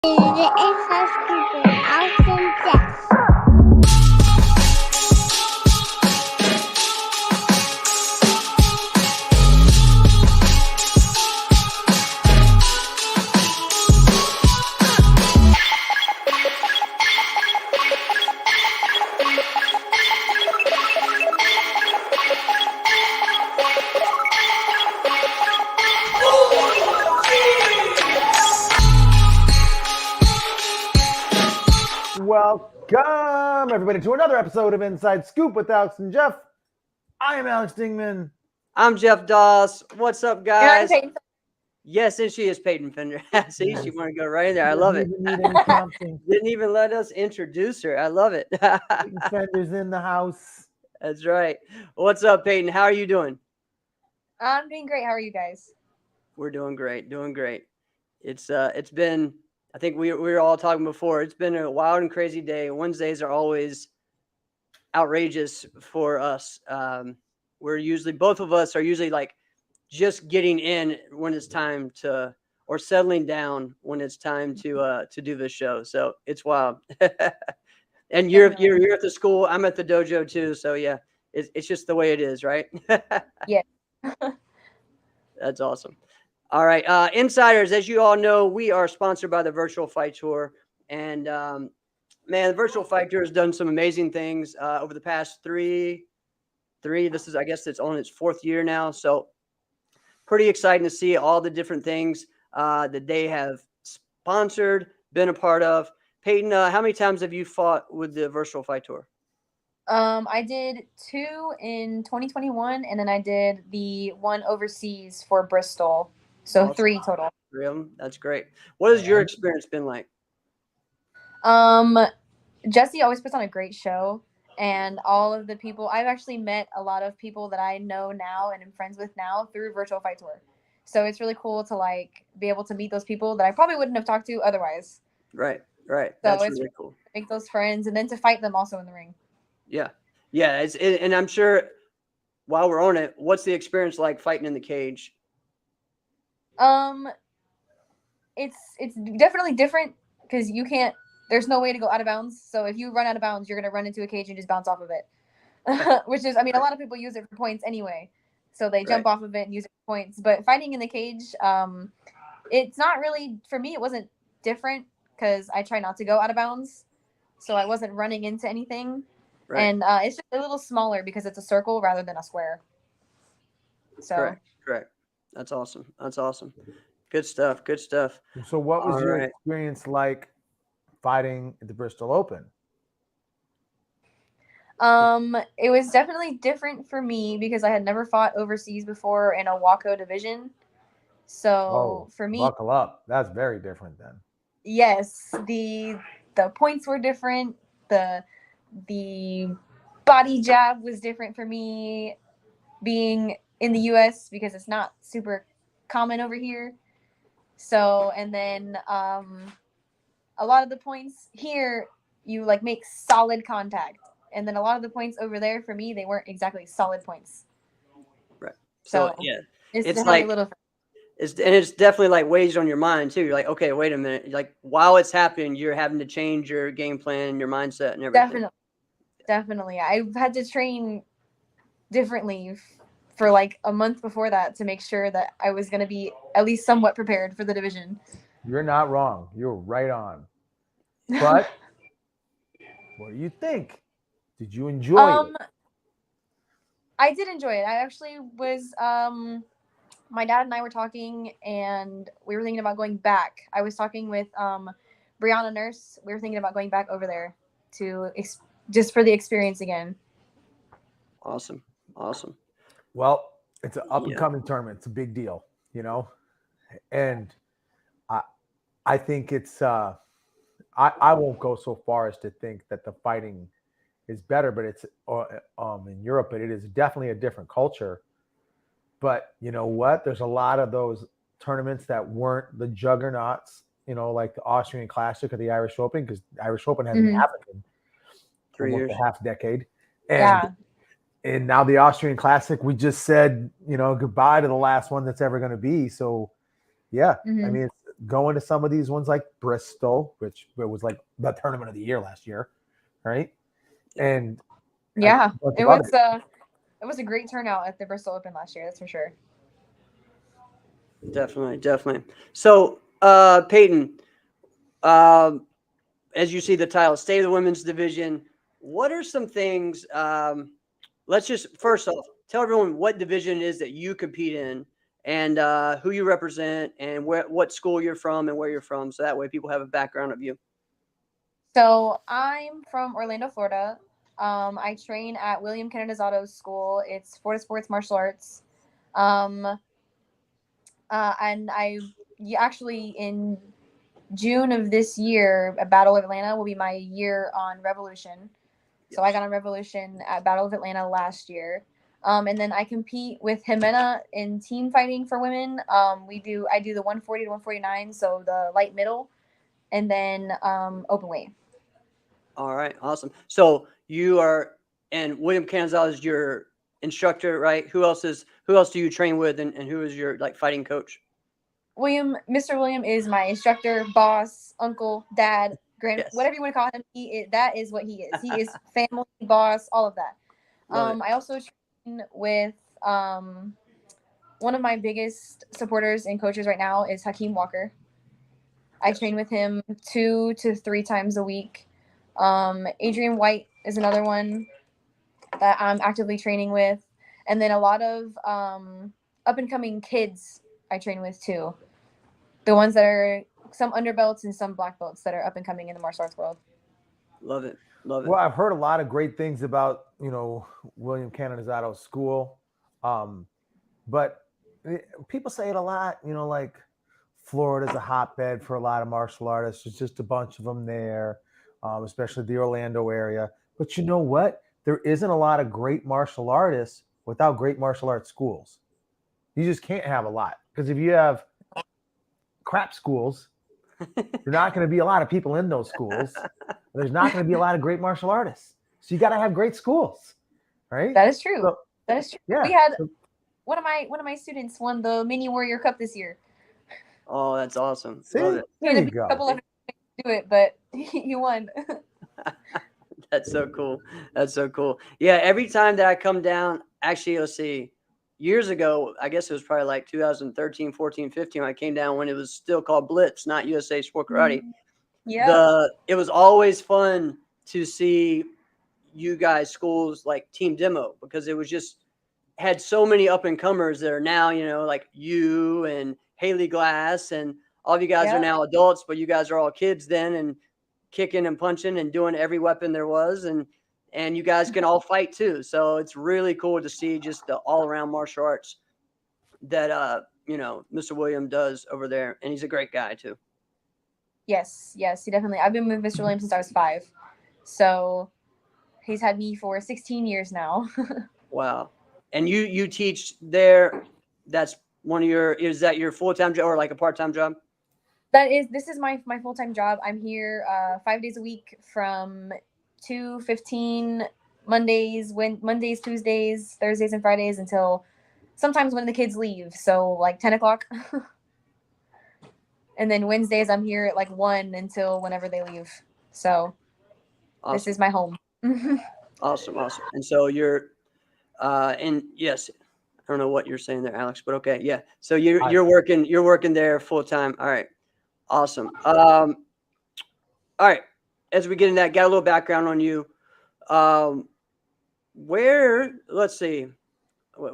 It is housekeeping often death. Welcome, everybody, to another episode of Inside Scoop with Alex and Jeff. I am Alex Dingman. I'm Jeff Doss. What's up, guys? Peyton. Yes, and she is Peyton Fender. See, Yes. she wanted to go right in there. I love it. Didn't even need any prompting. Didn't even let us introduce her. I love it. Peyton Fender's in the house. That's right. What's up, Peyton? How are you doing? I'm doing great. How are you guys? We're doing great. Doing great. It's been, I think we were all talking before, it's been a wild and crazy day. Wednesdays are always outrageous for us. We're usually, both of us are usually like just getting in when it's time to, or settling down when it's time to do this show. So it's wild. And you're at the school. I'm at the dojo too. So yeah, it's just the way it is, right? Yeah. That's awesome. All right. Insiders, as you all know, we are sponsored by the Virtual Fight Tour. And man, the Virtual Fight Tour has done some amazing things over the past three. This is, I guess it's on its fourth year now. So pretty exciting to see all the different things that they have sponsored, been a part of. Peyton, how many times have you fought with the Virtual Fight Tour? I did 2 in 2021, and then I did the one overseas for Bristol. So Awesome. 3 total. 3 of them. That's great. What has your experience been like? Jesse always puts on a great show, and all of the people, I've actually met a lot of people that I know now and am friends with now through Virtual Fight Tour. So it's really cool to like be able to meet those people that I probably wouldn't have talked to otherwise. Right. So That's it's really cool. Make those friends and then to fight them also in the ring. Yeah. And I'm sure while we're on it, what's the experience like fighting in the cage? It's definitely different because there's no way to go out of bounds. So if you run out of bounds, you're going to run into a cage and just bounce off of it, which is, I mean, a lot of people use it for points anyway. So they jump off of it and use it for points. But fighting in the cage, it's not really, for me, it wasn't different because I try not to go out of bounds. So I wasn't running into anything. Right. And it's just a little smaller because it's a circle rather than a square. So Correct. That's awesome. Good stuff. So what was your experience like fighting at the Bristol Open? It was definitely different for me because I had never fought overseas before in a WACO division. So for me, buckle up. That's very different then. Yes, the points were different. The body jab was different for me being in the US because it's not super common over here. So, and then a lot of the points here, you like make solid contact. And then a lot of the points over there, for me, they weren't exactly solid points. Right. So yeah, it's like a little. It's definitely like weighs on your mind too. You're like, okay, wait a minute. Like while it's happening, you're having to change your game plan, your mindset, and everything. Definitely. I've had to train differently for like a month before that to make sure that I was going to be at least somewhat prepared for the division. You're not wrong. You're right on. But what do you think? Did you enjoy it? I did enjoy it. I actually was my dad and I were talking and we were thinking about going back. I was talking with Brianna Nurse. We were thinking about going back over there to just for the experience again. Awesome. Well, it's an up and coming tournament. It's a big deal, you know? And I think it's I won't go so far as to think that the fighting is better, but it's in Europe, but it is definitely a different culture. But you know what? There's a lot of those tournaments that weren't the juggernauts, you know, like the Austrian Classic or the Irish Open, because the Irish Open hasn't happened in 3 years, a half decade. And now the Austrian Classic, we just said, you know, goodbye to the last one that's ever going to be. So, yeah, I mean, going to some of these ones like Bristol, which was like the tournament of the year last year, right? And Yeah, I- it was a great turnout at the Bristol Open last year. That's for sure. Definitely. So, Peyton, as you see the title, State of the Women's Division, what are some things? Let's just first off tell everyone what division it is that you compete in, and who you represent, and what school you're from, and where you're from, so that way people have a background of you. So I'm from Orlando, Florida. I train at William Canonizato's school. It's Florida Sports Martial Arts. And actually in June of this year, at Battle of Atlanta will be my year on Revolution. So I got on Revolution at Battle of Atlanta last year. And then I compete with Jimena in team fighting for women. I do the 140 to 149, so the light middle, and then open weight. All right, awesome. So you are, and William Canzal is your instructor, right? Who else do you train with, and who is your like fighting coach? Mr. William is my instructor, boss, uncle, dad, whatever you want to call him. That is what he is. He is family, boss, all of that. I also train with one of my biggest supporters and coaches right now is Hakeem Walker. I train with him 2 to 3 times a week. Adrian White is another one that I'm actively training with. And then a lot of up and coming kids I train with too. The ones that are some underbelts and some black belts that are up and coming in the martial arts world. Love it. Well, I've heard a lot of great things about, William Canonizato's school. But people say it a lot, like Florida's a hotbed for a lot of martial artists. There's just a bunch of them there, especially the Orlando area. But you know what? There isn't a lot of great martial artists without great martial arts schools. You just can't have a lot, because if you have crap schools, there's not going to be a lot of people in those schools. There's not going to be a lot of great martial artists. So you got to have great schools, right? That is true. So, that is true. Yeah. We had one of my students won the Mini Warrior Cup this year. Oh, that's awesome. See? Love it. There you go. A couple of do it, but he won. That's so cool. That's so cool. Yeah, every time that I come down, actually, let's see, years ago, I guess it was probably like 2013, 14, 15, when I came down when it was still called Blitz, not USA Sport Karate. Yeah. It was always fun to see you guys schools like team demo, because it was just had so many up and comers that are now, like you and Haley Glass, and all of you guys are now adults, but you guys are all kids then, and kicking and punching and doing every weapon there was. And you guys can all fight too. So it's really cool to see just the all around martial arts that, Mr. William does over there. And he's a great guy too. Yes, he definitely. I've been with Mr. William since I was 5. So he's had me for 16 years now. Wow. And you teach there. That's is that your full-time job or like a part-time job? This is my full-time job. I'm here 5 days a week from 2:15 Mondays, Tuesdays, Thursdays, and Fridays until sometimes when the kids leave. So like 10 o'clock. And then Wednesdays I'm here at like 1 until whenever they leave. So awesome. This is my home. Awesome. And so you're, and yes, I don't know what you're saying there, Alex, but okay. Yeah. So you're working there full time. All right. Awesome. All right. As we get into that, got a little background on you. Let's see.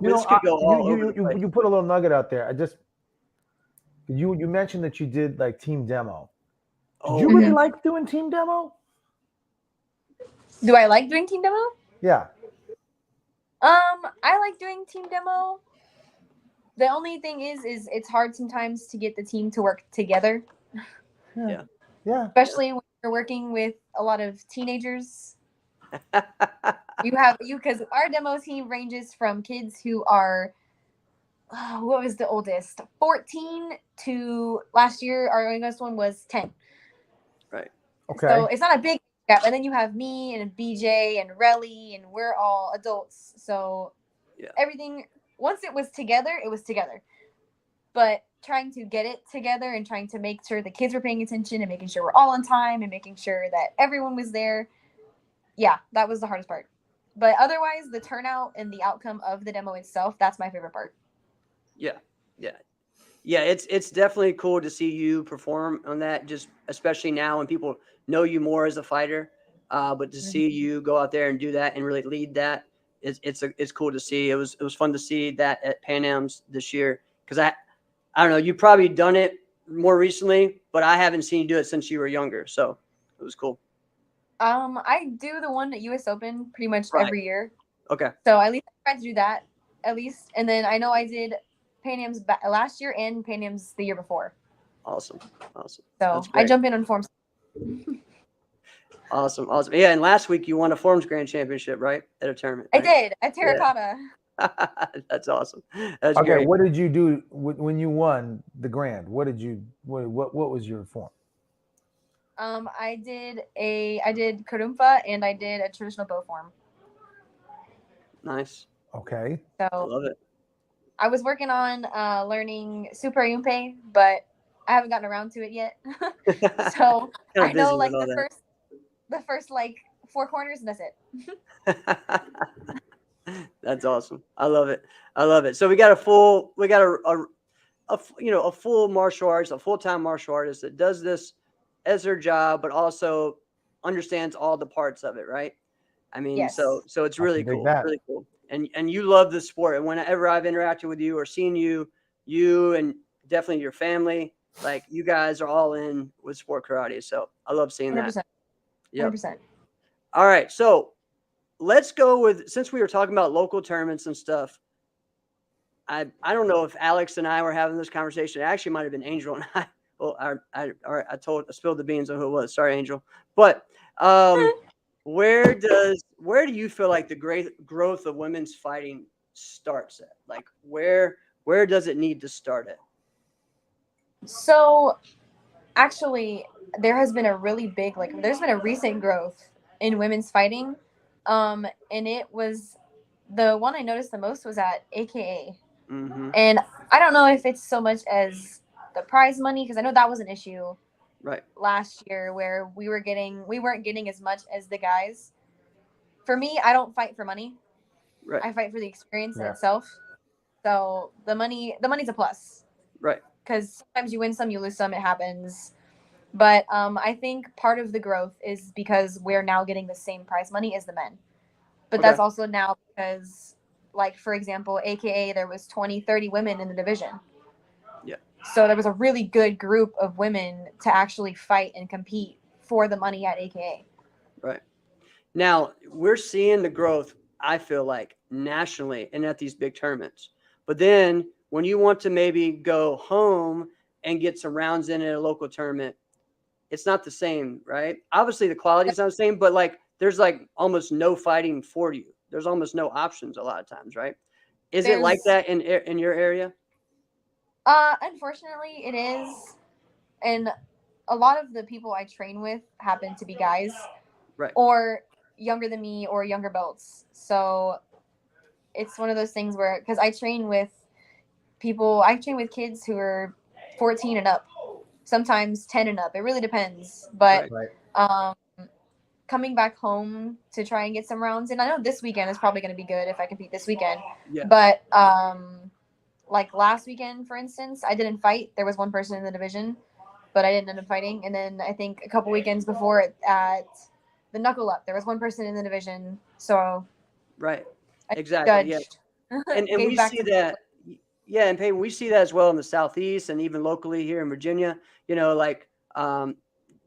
This could go all over the place. You put a little nugget out there. You mentioned that you did like team demo. Did you really like doing team demo? Do I like doing team demo? Yeah. I like doing team demo. The only thing is it's hard sometimes to get the team to work together. Yeah. Especially when you're working with a lot of teenagers. Because our demo team ranges from kids who are, what was the oldest? 14 to last year. Our youngest one was 10. Right. Okay. So it's not a big gap. And then you have me and BJ and Relly, and we're all adults. So everything, once it was together, it was together. But trying to get it together and trying to make sure the kids were paying attention and making sure we're all on time and making sure that everyone was there. Yeah, that was the hardest part. But otherwise, the turnout and the outcome of the demo itself, that's my favorite part. Yeah. It's definitely cool to see you perform on that, just especially now when people know you more as a fighter. But to see you go out there and do that and really lead that, it's cool to see. It was fun to see that at Pan Am's this year, because I don't know, you've probably done it more recently, but I haven't seen you do it since you were younger, so it was cool. I do the one at US Open pretty much every year. Okay. So at least I tried to do that at least, and then I know I did Pan Am's last year and Pan Am's the year before. Awesome. So I jump in on forms. Awesome. Yeah, and last week you won a Forms Grand Championship, right? At a tournament. I Right? did at Terracotta. Yeah. That's awesome. That's Okay, great. what did you do when you won the Grand? What was your form? I did Karumpa and I did a traditional bow form. Nice. Okay. I So love it. I was working on learning Super Yumpe, but I haven't gotten around to it yet. So I know like the first like 4 corners and that's it. That's awesome. I love it. So we got a full martial artist, a full-time martial artist that does this as their job, but also understands all the parts of it, right? I mean, Yes. so it's really cool. that. Really cool. And you love the sport. And whenever I've interacted with you or seen you and definitely your family, like you guys are all in with sport karate. So I love seeing 100%. that. Yep. 100%. All right. So let's go with, since we were talking about local tournaments and stuff, I don't know if Alex and I were having this conversation. It actually might have been Angel and I. Well, I spilled the beans on who it was. Sorry, Angel. But where do you feel like the great growth of women's fighting starts at? Like where does it need to start at? So actually there has been a really big there's been a recent growth in women's fighting. And it was the one I noticed the most was at AKA. Mm-hmm. And I don't know if it's so much as the prize money, because I know that was an issue right last year where we weren't getting as much as the guys. For me, I don't fight for money. Right. I fight for the experience in itself. So the money's a plus. Right. Because sometimes you win some, you lose some, it happens. But I think part of the growth is because we're now getting the same prize money as the men. But that's also now because, like, for example, AKA, there was 20, 30 women in the division. Yeah. So there was a really good group of women to actually fight and compete for the money at AKA. Right. Now, we're seeing the growth, I feel like, nationally and at these big tournaments. But then when you want to maybe go home and get some rounds in at a local tournament, it's not the same, right? Obviously, the quality is not the same, but like there's like almost no fighting for you. There's almost no options a lot of times, right? Is it like that in your area? Unfortunately, it is. And a lot of the people I train with happen to be guys. Right. Or younger than me or younger belts. So it's one of those things where, because I train with kids who are 14 and up, sometimes 10 and up. It really depends. But coming back home to try and get some rounds, and I know this weekend is probably going to be good if I compete this weekend. Yeah. But like last weekend, for instance, I didn't fight. There was one person in the division, but I didn't end up fighting. And then I think a couple weekends before at the knuckle up, there was one person in the division. So right. Exactly. Yeah. And we see that. Yeah, and Peyton, we see that as well in the Southeast and even locally here in Virginia. You know, like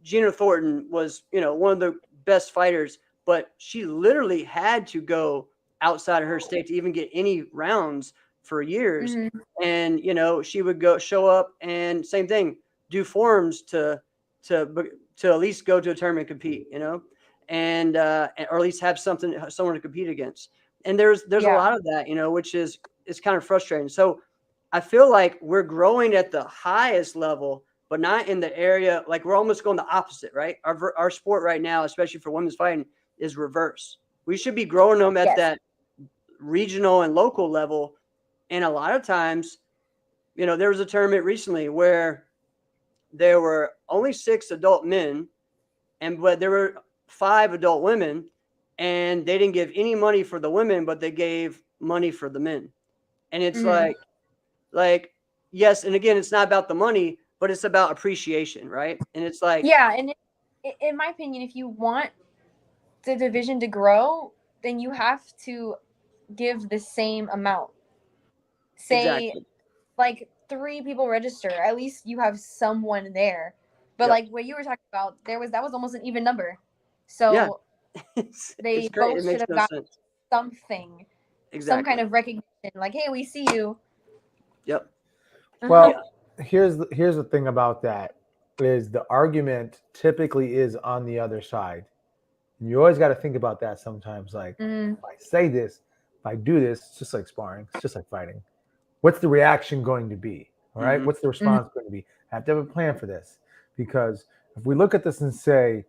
Gina Thornton was, one of the best fighters, but she literally had to go outside of her state to even get any rounds for years. Mm-hmm. And, she would show up and same thing, do forms to at least go to a tournament and compete, and or at least have someone to compete against. And there's a lot of that, which is kind of frustrating. So I feel like we're growing at the highest level, but not in the area. Like we're almost going the opposite, right? Our sport right now, especially for women's fighting, is reverse. We should be growing them at that regional and local level. And a lot of times, there was a tournament recently where there were only 6 adult men, but there were 5 adult women, and they didn't give any money for the women, but they gave money for the men. And it's like, yes, and again, it's not about the money, but it's about appreciation, right? And it's like, yeah, and in my opinion, if you want the division to grow, then you have to give the same amount. Say, exactly. like 3 people register, at least you have someone there. But Yep. like what you were talking about, that was almost an even number. So Yeah. they It's great. It both makes should have no got sense. something, some Exactly. kind of recognition, like, hey, we see you. Yep. Well, here's the thing about that is the argument typically is on the other side. And you always got to think about that sometimes. Like, if I say this, if I do this, it's just like sparring. It's just like fighting. What's the reaction going to be? All right. What's the response going to be? I have to have a plan for this, because if we look at this and say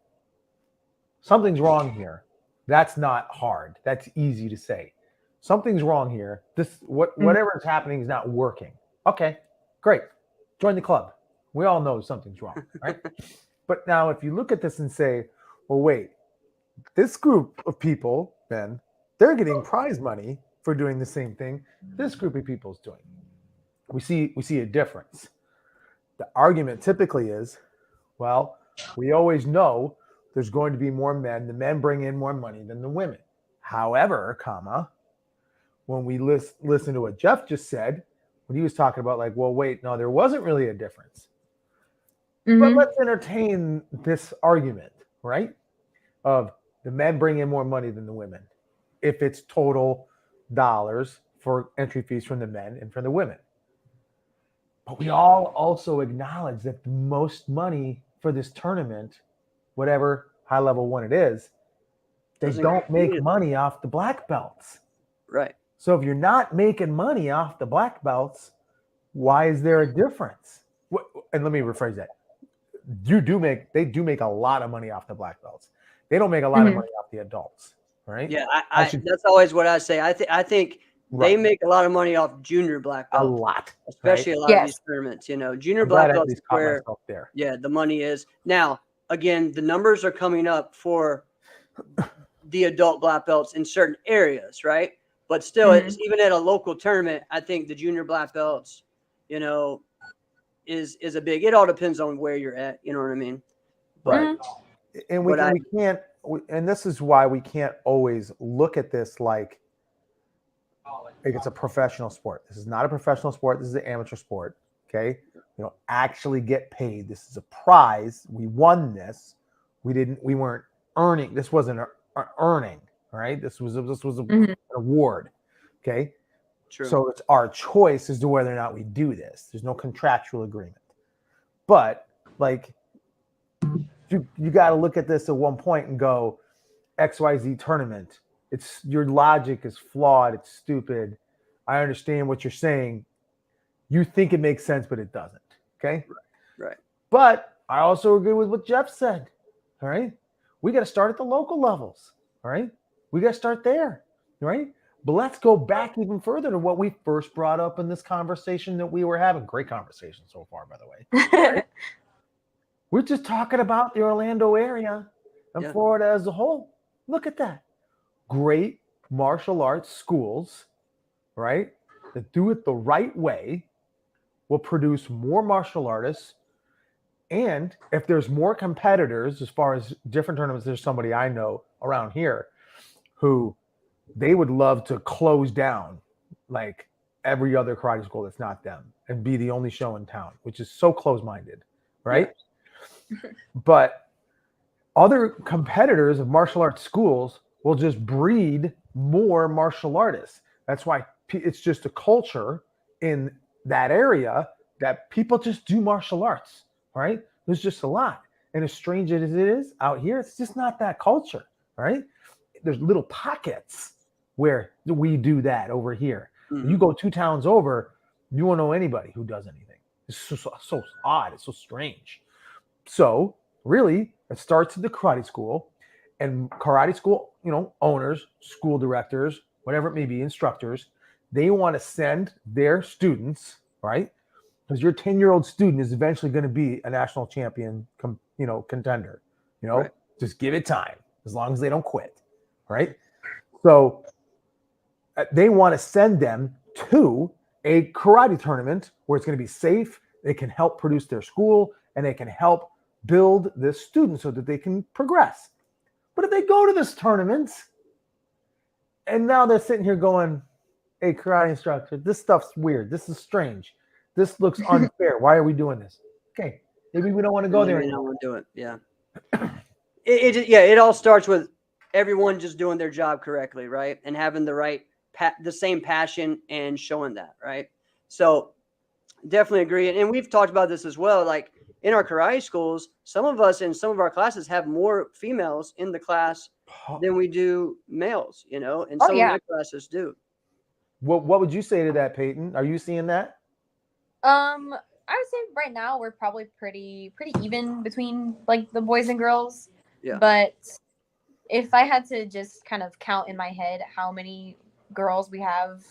something's wrong here, that's not hard. That's easy to say. Something's wrong here. Whatever is happening is not working. Okay, great. Join the club. We all know something's wrong, right? But now if you look at this and say, well, wait, this group of people, then they're getting prize money for doing the same thing this group of people is doing. We see a difference. The argument typically is, well, we always know there's going to be more men. The men bring in more money than the women. However, when we listen to what Jeff just said, when he was talking about like, well, wait, no, there wasn't really a difference. But let's entertain this argument, right? Of the men bring in more money than the women, if it's total dollars for entry fees from the men and from the women. But we all also acknowledge that the most money for this tournament, whatever high level one it is, they don't make money off the black belts. Right. So if you're not making money off the black belts, why is there a difference? And let me rephrase that. They do make a lot of money off the black belts. They don't make a lot of money off the adults, right? Yeah, that's always what I say. I think they make a lot of money off junior black belts. A lot. Especially right? a lot of these tournaments, junior black belts is where the money is. Now, again, the numbers are coming up for the adult black belts in certain areas, right? But still, it's, even at a local tournament, I think the junior black belts, is a big. It all depends on where you're at. You know what I mean? Right. And we can't. And this is why we can't always look at this like it's a professional sport. This is not a professional sport. This is an amateur sport. Okay. You don't actually get paid. This is a prize. We won this. We weren't earning. This wasn't an earning. Right. This was an award. Okay. True. So it's our choice as to whether or not we do this. There's no contractual agreement. But like you got to look at this at one point and go, XYZ tournament. Your logic is flawed. It's stupid. I understand what you're saying. You think it makes sense, but it doesn't. Okay. Right. But I also agree with what Jeff said. All right. We got to start at the local levels. All right. We got to start there. Right. But let's go back even further to what we first brought up in this conversation that we were having. Great conversation so far, by the way. Right? We're just talking about the Orlando area and Florida as a whole. Look at that. Great martial arts schools, right, that do it the right way will produce more martial artists. And if there's more competitors, as far as different tournaments, there's somebody I know around here who they would love to close down like every other karate school that's not them and be the only show in town, which is so close-minded, right? Yeah. But other competitors of martial arts schools will just breed more martial artists. That's why it's just a culture in that area that people just do martial arts, right? There's just a lot. And as strange as it is out here, it's just not that culture, right? There's little pockets where we do that over here. You go 2 towns over, you won't know anybody who does anything. It's so odd. It's so strange. So really, it starts at the karate school, and karate school, owners, school directors, whatever it may be, instructors, they want to send their students, right, because your 10-year-old student is eventually going to be a national champion, contender. Right. Just give it time, as long as they don't quit, right? So they want to send them to a karate tournament where it's going to be safe. They can help produce their school, and they can help build this student so that they can progress. But if they go to this tournament and now they're sitting here going, hey, karate instructor, this stuff's weird. This is strange. This looks unfair. Why are we doing this? Okay, maybe we don't want to go there Maybe I anymore. don't want to do it. Yeah. It all starts with everyone just doing their job correctly, right? And having the same passion and showing that, right? So definitely agree. And we've talked about this as well. Like in our karate schools, some of us in some of our classes have more females in the class than we do males, and some of my classes do. What would you say to that, Peyton? Are you seeing that? I would say right now we're probably pretty even between like the boys and girls. Yeah. But if I had to just kind of count in my head how many girls we have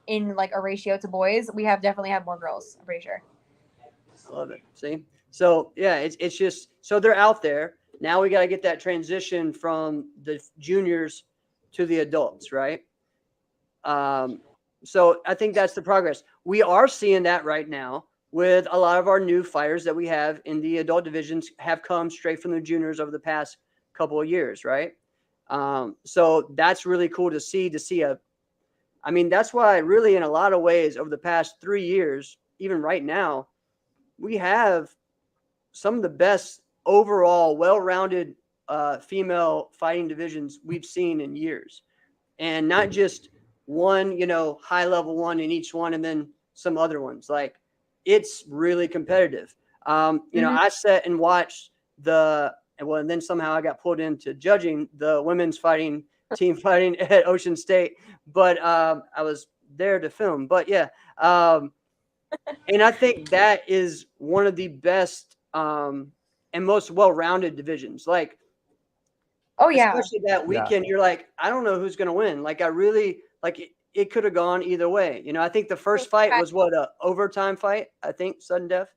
in like a ratio to boys, we definitely have more girls, I'm pretty sure. I love it. See? So yeah, it's just so they're out there. Now we got to get that transition from the juniors to the adults, right? So I think that's the progress. We are seeing that right now with a lot of our new fighters that we have in the adult divisions have come straight from the juniors over the past couple of years, right? So that's really cool to see that's why really in a lot of ways over the past 3 years, even right now, we have some of the best overall well-rounded female fighting divisions we've seen in years. And not just one, high level one in each one and then some other ones. Like it's really competitive. I sat and watched and then somehow I got pulled into judging the women's fighting team fighting at Ocean State, but I was there to film. But yeah, and I think that is one of the best and most well-rounded divisions. Like, oh yeah, especially that weekend, you're like, I don't know who's going to win. Like, I really like it could have gone either way. I think the first fight was a overtime fight. I think sudden death.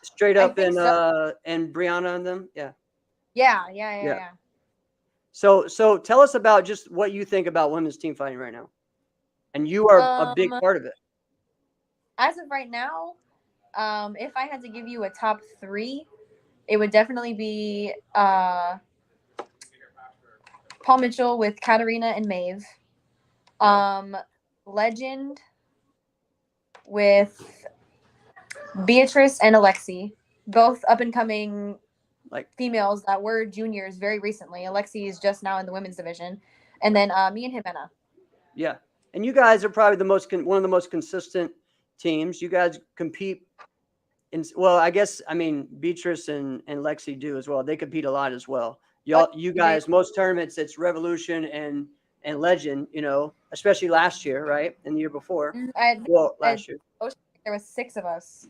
Straight up and Brianna and them. Yeah. Yeah. So tell us about just what you think about women's team fighting right now. And you are a big part of it. As of right now, if I had to give you a top 3, it would definitely be Paul Mitchell with Katarina and Maeve. Legend with Beatrice and Alexi, both up and coming females that were juniors very recently. Alexi is just now in the women's division, and then me and Jimena. Yeah, and you guys are probably one of the most consistent teams. You guys compete I guess Beatrice and Lexi do as well. They compete a lot as well. You guys, most tournaments it's Revolution and Legend, especially last year, right? And the year before. Last year. There was 6 of us.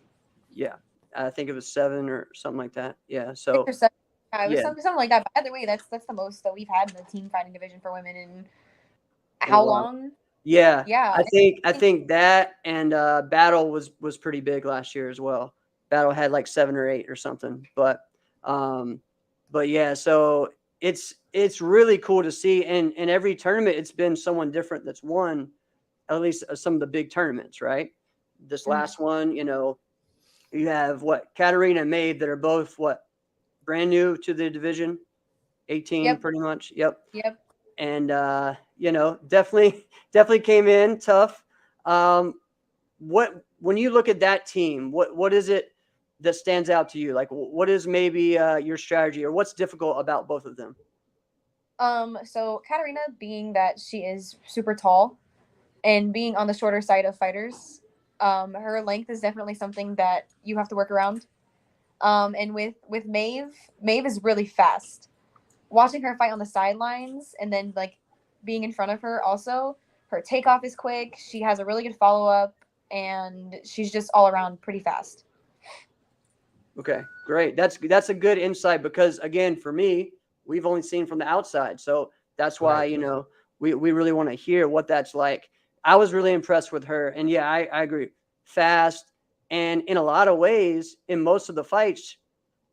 Yeah. I think it was 7 or something like that. Yeah. So 6 or 7. Yeah, it was something like that. But either way, that's the most that we've had in the team fighting division for women in how long? Yeah. Yeah. I think that and Battle was pretty big last year as well. Battle had like 7 or 8 or something. But yeah, so it's really cool to see. And in every tournament, it's been someone different that's won at least some of the big tournaments, right? This last one, you have Katarina and Maeve that are both brand new to the division, 18 pretty much. Yep. And definitely came in tough. When you look at that team, what is it that stands out to you? Like what is maybe your strategy or what's difficult about both of them? So Katarina, being that she is super tall and being on the shorter side of fighters, her length is definitely something that you have to work around. And with Maeve is really fast. Watching her fight on the sidelines and then being in front of her also, her takeoff is quick. She has a really good follow-up and she's just all around pretty fast. Okay, great. That's a good insight because again, for me, we've only seen from the outside. So that's why, we really want to hear what that's like. I was really impressed with her. And yeah, I agree. fast, and in a lot of ways, in most of the fights,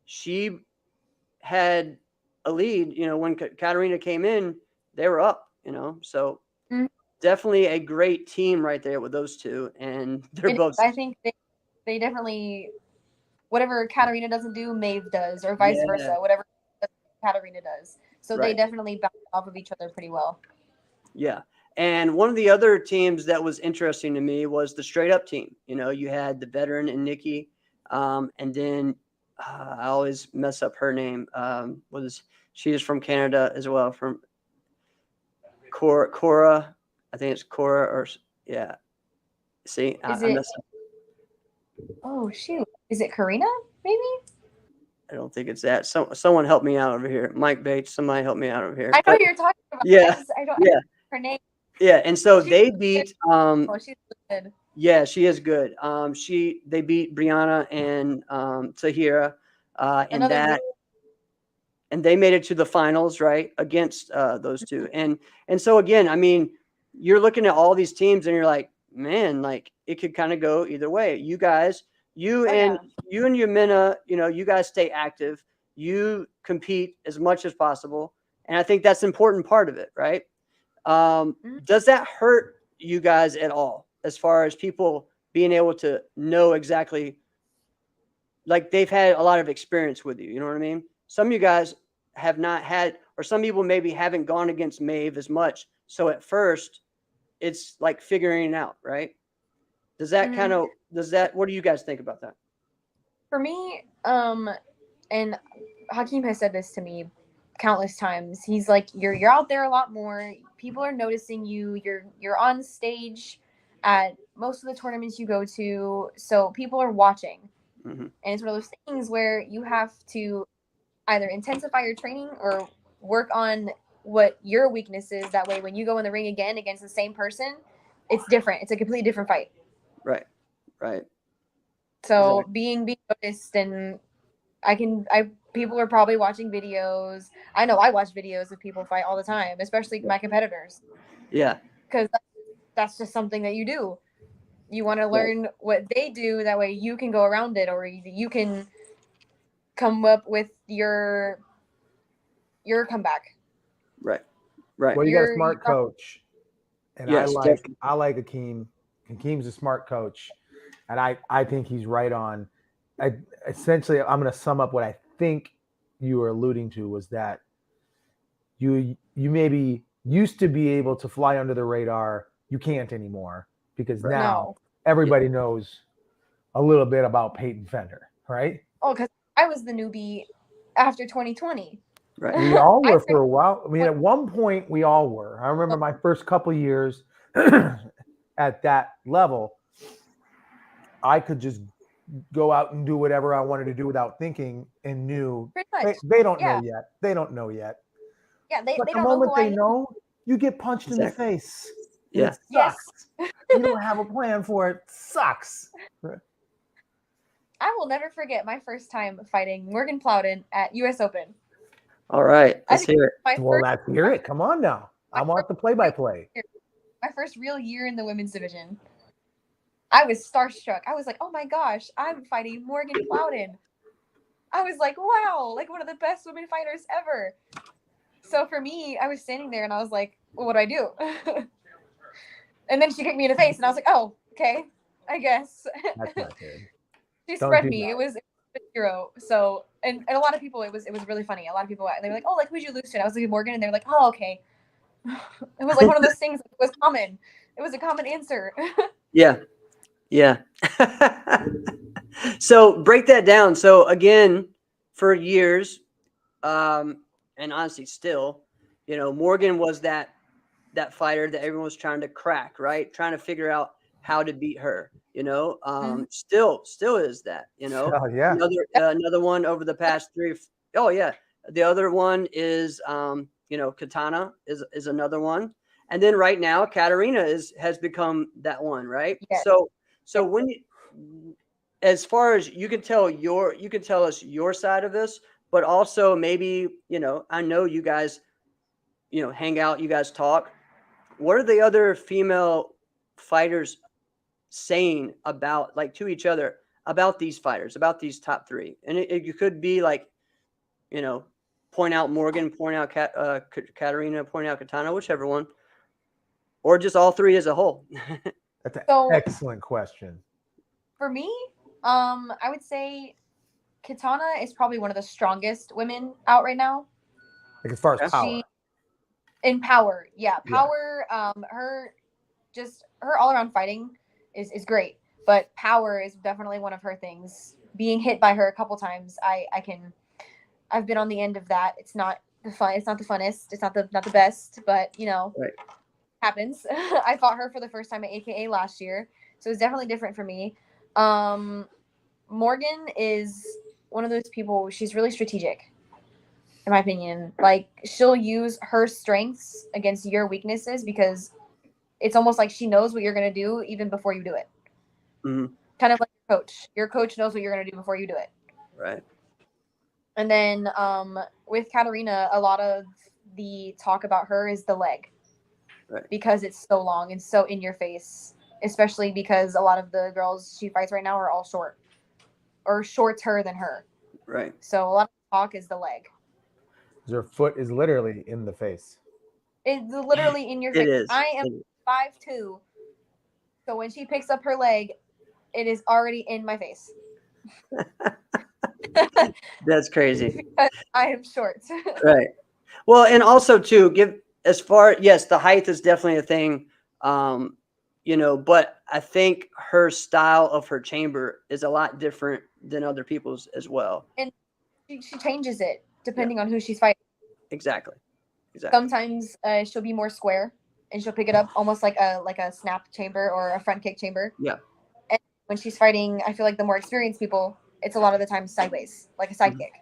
she had a lead. You know, when Katarina came in, they were up. You know, so definitely a great team right there with those two, and they're both. I think they definitely, whatever Katarina doesn't do, Maeve does, or vice versa. Whatever Katarina does, so they definitely bounce off of each other pretty well. Yeah. And one of the other teams that was interesting to me was the straight up team. You know, you had the veteran and Nikki, and then I always mess up her name. She is from Canada as well, from Cora. I think it's Cora, or yeah. See, I messed up. Oh shoot, is it Karina? Maybe. I don't think it's that. Someone help me out over here. Mike Bates, somebody help me out over here. I know who you're talking about. Yeah. I don't know her name. Yeah, and so they beat she's good. Yeah, she is good. They beat Brianna and Tahira, and they made it to the finals, right, against those two. And so again, I mean, you're looking at all these teams and you're like, man, like it could kind of go either way. You guys, you and Yamina, you know, you guys stay active. You compete as much as possible, and I think that's an important part of it, right? Does that hurt you guys at all as far as people being able to know exactly, like they've had a lot of experience with you, you know what I mean? Some of you guys have not had, or some people maybe haven't gone against Maeve as much. So at first it's like figuring it out, right? Does that what do you guys think about that? For me, and Hakeem has said this to me countless times. He's like, you're out there a lot more. People are noticing you. You're on stage at most of the tournaments you go to, so people are watching. And it's one of those things where you have to either intensify your training or work on what your weakness is. That way, when you go in the ring again against the same person, it's different. It's a completely different fight. Right. So being noticed, and people are probably watching videos. I know I watch videos of people fight all the time, especially my competitors. Yeah. Because that's just something that you do. You want to learn what they do. That way you can go around it, or you can come up with your comeback. Right. Well, you got a smart coach. And I like Hakeem. Hakeem's a smart coach. And I think he's right on. Essentially, I'm going to sum up what I think you were alluding to, was that you maybe used to be able to fly under the radar. You can't anymore, because now everybody knows a little bit about Peyton Fender, right? Oh, because I was the newbie after 2020. Right. We all were for a while. I mean, at one point we all were. I remember my first couple years at that level, I could just go out and do whatever I wanted to do without thinking, and knew they don't know yet. They don't know yet. Yeah, but they the don't moment know they know, you get punched in the face. Yeah. It sucks. You don't have a plan for it. Sucks. I will never forget my first time fighting Morgan Plowden at US Open. All right, let's hear it. Let's hear it. Come on now. I want the play-by-play. My first real year in the women's division. I was starstruck. I was like, oh my gosh, I'm fighting Morgan Plowden. I was like, wow, like one of the best women fighters ever. So for me, I was standing there and I was like, well, what do I do? And then she kicked me in the face and I was like, oh, okay, I guess. That's not good. She spread me. It was a hero. So, and a lot of people, it was really funny. A lot of people, they were like, oh, like, who'd you lose to? And I was like, Morgan. And they were like, oh, okay. It was like one of those things. It was common. It was a common answer. Yeah. So break that down. So again, for years, and honestly still, you know, Morgan was that fighter that everyone was trying to crack, right? Trying to figure out how to beat her, you know, still is that, you know. Oh, yeah. Another one over the past 3. Oh yeah. The other one is, you know, Katana is another one. And then right now, Katarina has become that one, right? Yes. So when as far as you can tell us your side of this, but also maybe, you know, I know you guys, you know, hang out, you guys talk. What are the other female fighters saying about like to each other about these fighters, about these top three. And it could be like, you know, point out Morgan, point out Katarina, point out Katana, whichever one, or just all three as a whole. That's an So- excellent question. For me, I would say Katana is probably one of the strongest women out right now. Like as far as Okay. power. In power, yeah, Yeah. power. Her all around fighting is great, but power is definitely one of her things. Being hit by her a couple times, I've been on the end of that. It's not the fun. It's not the funnest. It's not the best, but you know, Right. happens. I fought her for the first time at AKA last year, so it's definitely different for me. Morgan is one of those people. She's really strategic, in my opinion. Like she'll use her strengths against your weaknesses because it's almost like she knows what you're gonna do even before you do it. Mhm. Kind of like your coach. Your coach knows what you're gonna do before you do it. Right. And then with Katarina, a lot of the talk about her is the leg. Right. Because it's so long and so in your face, especially because a lot of the girls she fights right now are all short or shorter than her. Right. So a lot of talk is the leg. Her foot is literally in the face. It's literally in your It face. is. I am It is. 5'2", so when she picks up her leg, it is already in my face. That's crazy. Because I am short. Right. Well, and also too, yes, the height is definitely a thing. You know, but I think her style of her chamber is a lot different than other people's as well. And she changes it depending on who she's fighting. Exactly. Sometimes she'll be more square and she'll pick it up almost like a snap chamber or a front kick chamber. Yeah. And when she's fighting, I feel like the more experienced people, it's a lot of the time sideways, like a side Mhm. kick.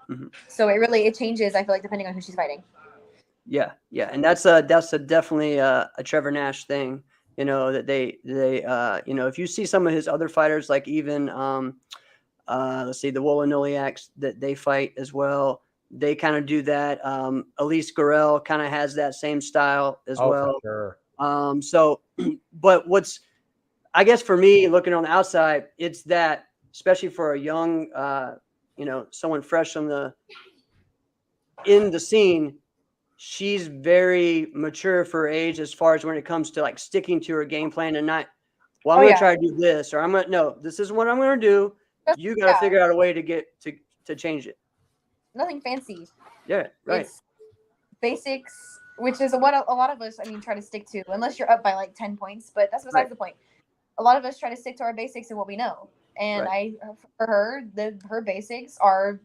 Mhm. So it changes, I feel like, depending on who she's fighting. Yeah. And that's definitely a Trevor Nash thing, you know, that they you know, if you see some of his other fighters, like even let's see, the Wolanoliaks that they fight as well, they kind of do that. Elise Gorel kind of has that same style as well. For sure. So, but I guess for me, looking on the outside, it's that, especially for a young, you know, someone fresh in the scene, she's very mature for her age as far as when it comes to like sticking to her game plan and not, well, I'm going to try to do this, or no, this is what I'm going to do. You got to figure out a way to get to change it. Nothing fancy. Yeah, right. It's basics, which is what a lot of us, try to stick to, unless you're up by like 10 points, but that's besides the point. A lot of us try to stick to our basics and what we know. And for her, her basics are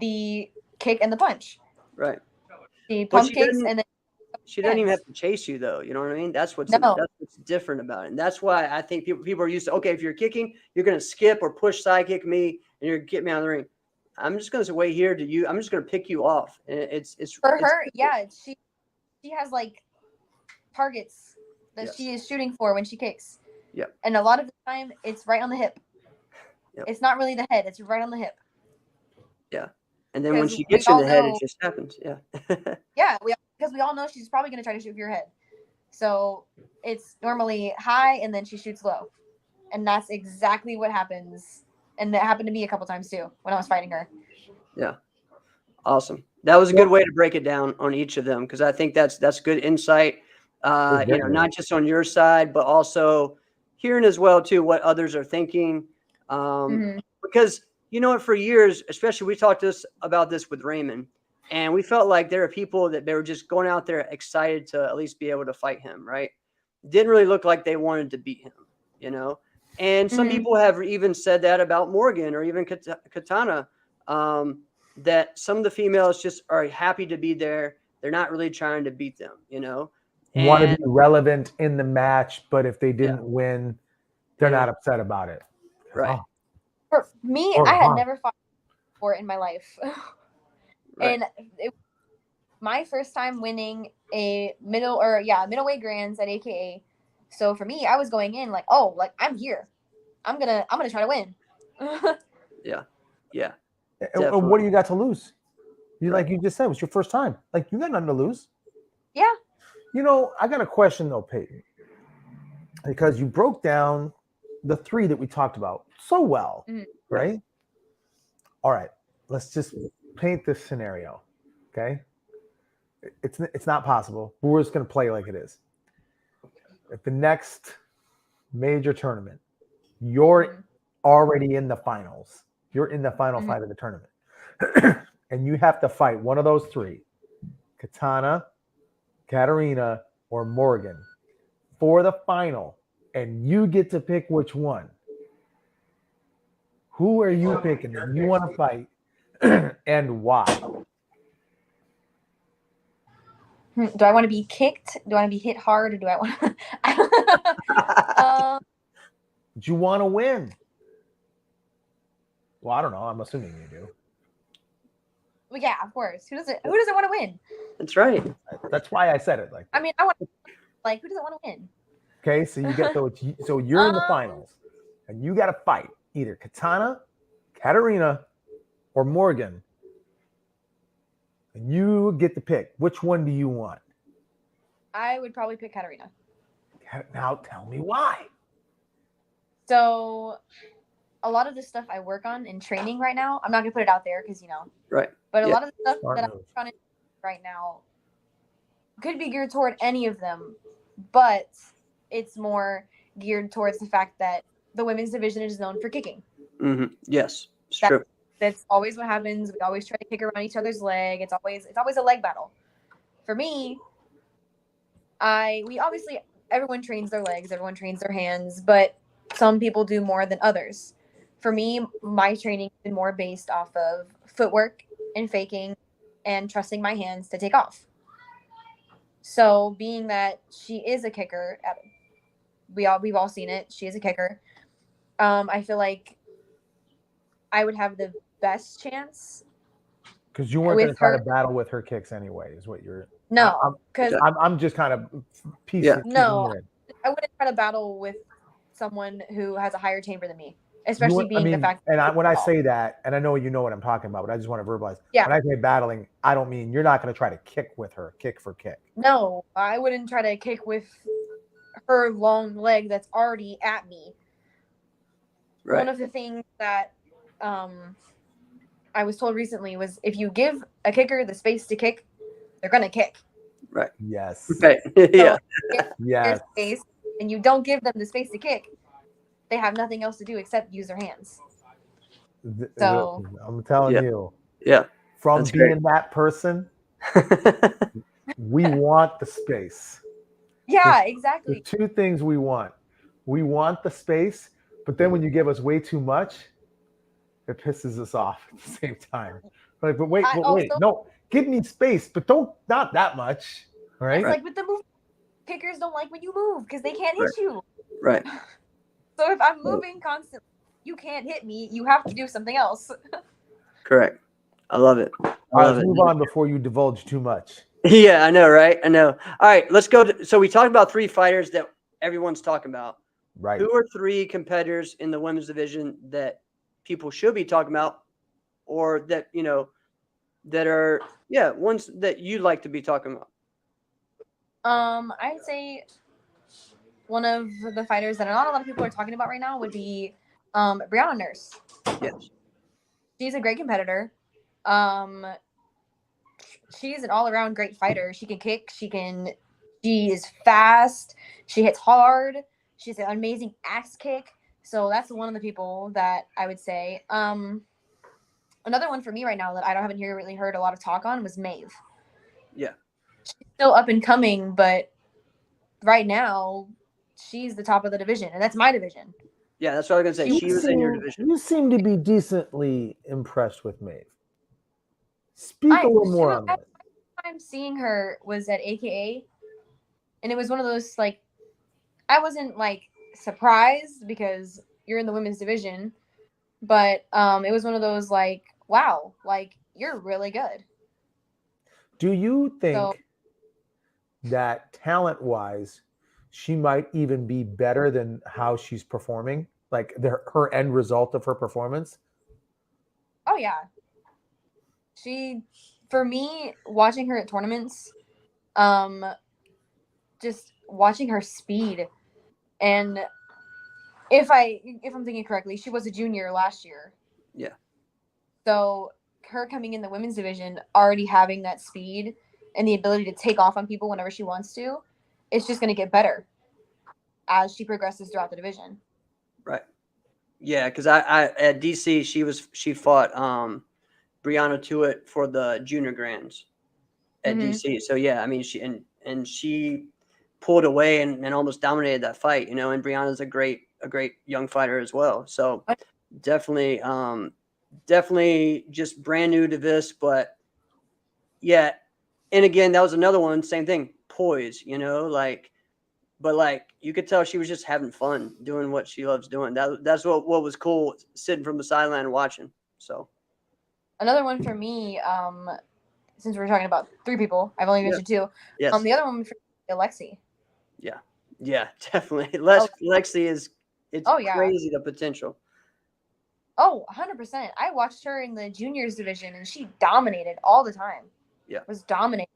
the kick and the punch. Right. The pump kicks and then she doesn't even have to chase you, though. You know what I mean? That's what's different about it. And that's why I think people are used to, okay, if you're kicking, you're going to skip or push side kick me and you're going to get me out of the ring. I'm just going to wait here to you. I'm just going to pick you off. And it's for her. Yeah. She has like targets that she is shooting for when she kicks. Yep. And a lot of the time it's right on the hip. Yep. It's not really the head. It's right on the hip. Yeah. And then when she gets you in the head, it just happens. Yeah. Yeah. Because we all know she's probably going to try to shoot for your head. So it's normally high and then she shoots low. And that's exactly what happens. And that happened to me a couple times too when I was fighting her. Yeah. Awesome. That was a good way to break it down on each of them, because I think that's good insight. You know, not just on your side, but also hearing as well too what others are thinking. Because you know what, for years, especially we talked about this with Raymond, and we felt like there are people that they were just going out there excited to at least be able to fight him, right? Didn't really look like they wanted to beat him, you know? And some people have even said that about Morgan or even Katana, that some of the females just are happy to be there. They're not really trying to beat them, you know? Want to be relevant in the match, but if they didn't win, they're not upset about it. Right. For me, I had never fought before in my life. And my first time winning a middleweight grands at AKA. So for me, I was going in like, oh, like I'm here. I'm gonna try to win. Yeah. And what do you got to lose? Like you just said, it was your first time. Like you got nothing to lose. Yeah. You know, I got a question though, Peyton, because you broke down the three that we talked about so well, right? All right, let's just paint this scenario, okay? It's not possible. We're just going to play like it is. At the next major tournament, you're already in the finals. You're in the final fight of the tournament. And you have to fight one of those three, Katana, Katarina, or Morgan, for the final. And you get to pick which one. Who are you picking that you want to fight and why? Do I want to be kicked? Do I want to be hit hard? Or do I want to... Do you want to win? Well, I don't know. I'm assuming you do. Well, yeah, of course. Who doesn't want to win? That's right. That's why I said it like that. I mean, I want like who doesn't want to win? Okay, so you get those. So you're in the finals, and you got to fight either Katana, Katarina, or Morgan, and you get to pick which one do you want. I would probably pick Katarina. Now tell me why. So, a lot of the stuff I work on in training right now, I'm not gonna put it out there because Right. But a lot of the stuff Smart that move. I'm working on right now could be geared toward any of them, but it's more geared towards the fact that the women's division is known for kicking. Yes, it's true. That's always what happens. We always try to kick around each other's leg. It's always a leg battle. For me, everyone trains their legs, everyone trains their hands, but some people do more than others. For me, my training has been more based off of footwork and faking and trusting my hands to take off. So being that she is a kicker, we've all seen it. She is a kicker. I feel like I would have the best chance. Because you weren't going to try to battle with her kicks anyway, is what you're. No, because I'm just kind of piecing. No, I wouldn't try to battle with someone who has a higher chamber than me, especially the fact. And when I say that, and I know you know what I'm talking about, but I just want to verbalize. Yeah. When I say battling, I don't mean you're not going to try to kick with her, kick for kick. No, I wouldn't try to kick with her long leg that's already at me. Right. One of the things that I was told recently was if you give a kicker the space to kick, they're going to kick. Right. Yes. Right. Yeah. Yes. Space, and you don't give them the space to kick, they have nothing else to do except use their hands. So I'm telling you. Yeah. From being that person, we want the space. Yeah, exactly. There's two things we want. We want the space, but then when you give us way too much, it pisses us off at the same time. Like, but wait, no, give me space, but not that much. Right? It's like with the move, kickers don't like when you move because they can't hit you. Right. So if I'm moving constantly, you can't hit me. You have to do something else. Correct. I love it. Let's move on before you divulge too much. Yeah, I know, right? I know. All right, let's go. So we talked about three fighters that everyone's talking about. Right. Who are three competitors in the women's division that people should be talking about, or that that are ones that you'd like to be talking about? I'd say one of the fighters that not a lot of people are talking about right now would be Brianna Nurse. Yes. She's a great competitor. She's an all-around great fighter. She can kick. She is fast. She hits hard. She's an amazing axe kick. So that's one of the people that I would say. Another one for me right now that I haven't really heard a lot of talk on was Maeve. Yeah. She's still up and coming, but right now she's the top of the division, and that's my division. Yeah, that's what I was going to say. She was in your division. You seem to be decently impressed with Maeve. Speak a little more on that. The first time seeing her was at AKA, and it was one of those, like, I wasn't, like, surprised because you're in the women's division, but it was one of those, like, wow, like, you're really good. Do you think that talent-wise, she might even be better than how she's performing? Like her end result of her performance? Oh, yeah. For me, watching her at tournaments, just watching her speed and if I'm thinking correctly, she was a junior last year. Yeah. So her coming in the women's division, already having that speed and the ability to take off on people whenever she wants to, it's just going to get better as she progresses throughout the division. Right. Yeah, because I at DC she fought Brianna Tewitt for the junior grands at DC. So yeah, I mean she pulled away and almost dominated that fight, and Brianna's a great young fighter as well. So definitely just brand new to this, but yeah. And again, that was another one, same thing, poise, but you could tell she was just having fun doing what she loves doing. That's what was cool, sitting from the sideline and watching. So another one for me, since we're talking about 3 people, I've only mentioned 2. Yes. The other one for Alexi. Yeah, definitely. Lexi is crazy, the potential. Oh, 100%. I watched her in the juniors division and she dominated all the time. Yeah. Was dominating.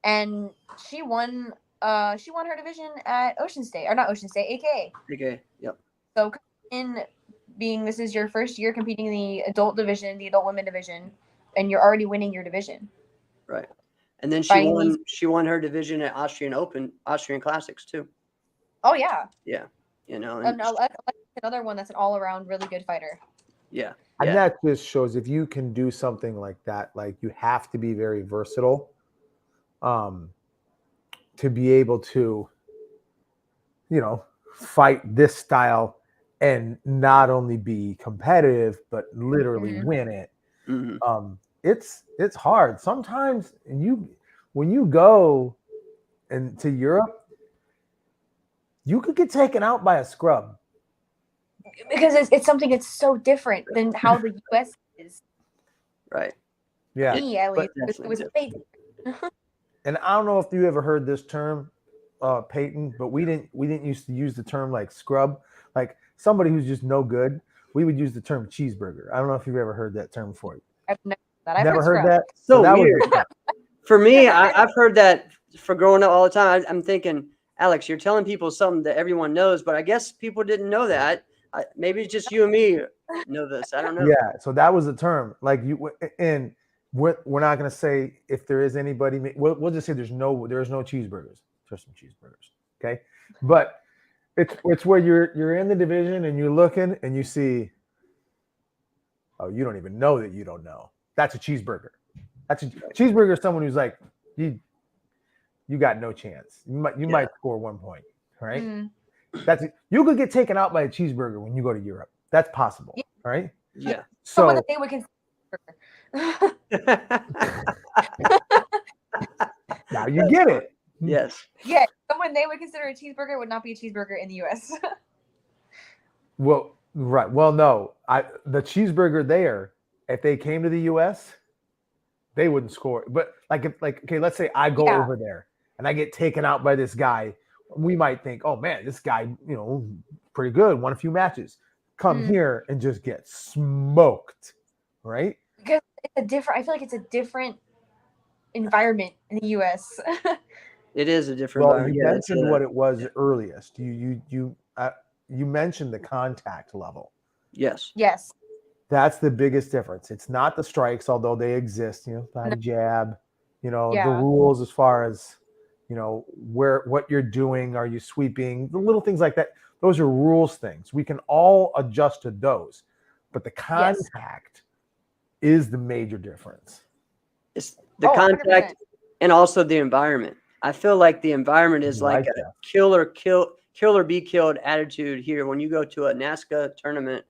And she won her division at Ocean State, or not Ocean State, AKA. Okay, yep. So this is your first year competing in the adult division, the adult women division, and you're already winning your division. Right. And then she won her division at Austrian Classics too. Oh yeah. Yeah. Another one that's an all-around really good fighter. Yeah. And that just shows if you can do something like that, like you have to be very versatile to be able to, fight this style and not only be competitive, but literally win it. Mm-hmm. It's hard. Sometimes when you go to Europe, you could get taken out by a scrub. Because it's something that's so different than how the US is. Right. Yeah. Me, at least. It was fake. And I don't know if you ever heard this term, Peyton, but we didn't used to use the term like scrub, like somebody who's just no good. We would use the term cheeseburger. I don't know if you've ever heard that term before. I've never heard that. So that weird. For me, I've heard that for growing up all the time. I'm thinking, Alex, you're telling people something that everyone knows, but I guess people didn't know that. Maybe it's just you and me know this. I don't know. Yeah, so that was the term. Like and we're not going to say if there is anybody. We'll just say there's no cheeseburgers. There's some cheeseburgers, okay? But it's where you're in the division and you're looking and you see, oh, you don't even know that you don't know. That's a cheeseburger. That's a cheeseburger is someone who's like, you got no chance. You might score 1 point, right? Mm. You could get taken out by a cheeseburger when you go to Europe. That's possible, right? Yeah. Someone that they would consider. Now you get it. Yes. Yeah, someone they would consider a cheeseburger would not be a cheeseburger in the US. Well, right. Well, no. The cheeseburger there, if they came to the US, they wouldn't score. But okay, let's say I go over there and I get taken out by this guy. We might think, oh man, this guy, pretty good, won a few matches. Come here and just get smoked, right? Because I feel like it's a different environment in the US. It is a different environment. You mentioned what it was earliest. You mentioned the contact level. Yes. Yes. That's the biggest difference. It's not the strikes, although they exist, the jab, the rules as far as what you're doing, are you sweeping, the little things like that. Those are rules things. We can all adjust to those, but the contact is the major difference. It's the contact 100%. And also the environment. I feel like the environment is like a kill or be killed attitude here. When you go to a NASCA tournament,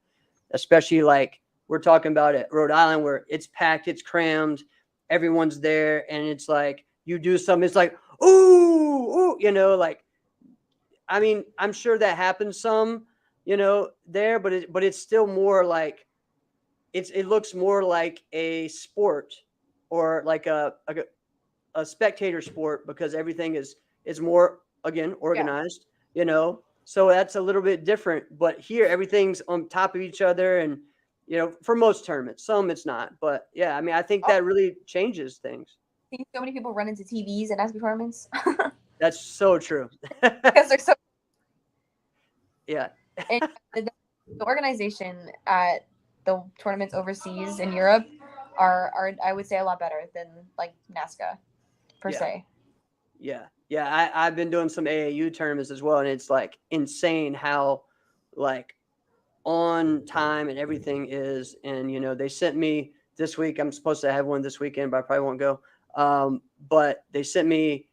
especially like we're talking about at Rhode Island, where it's packed, it's crammed, everyone's there, and it's like you do something, it's like, ooh, I mean, I'm sure that happens some, there, but it's still more like it looks more like a sport or like a spectator sport, because everything is more, again, organized, so that's a little bit different. But here everything's on top of each other, and for most tournaments, some it's not, but yeah, I mean, I think that really changes things. See so many people run into TVs and NASCAR tournaments. That's so true. Because they're so. Yeah, And the organization at the tournaments overseas in Europe are I would say a lot better than like NASCA per Yeah. se. Yeah. I've been doing some AAU tournaments as well, and it's like insane how like on time and everything is. And they sent me this week. I'm supposed to have one this weekend, but I probably won't go. But they sent me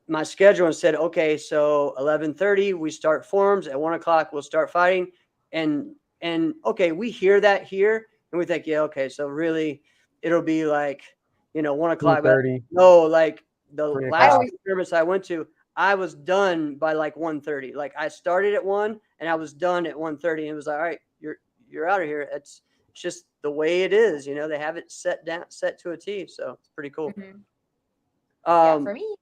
my schedule and said, okay, so 11:30 we start forms, at 1:00 we'll start fighting, and okay, we hear that here, and we think, yeah, okay, so really it'll be like 1:00. But 2:30, no, like the 3 last o'clock. service I went to, I was done by like 1:30. Like I started at 1 and I was done at 1:30, and it was like, all right, you're out of here. It's just the way it is. They have it set to a T, so it's pretty cool. Mhm. Yeah, for me,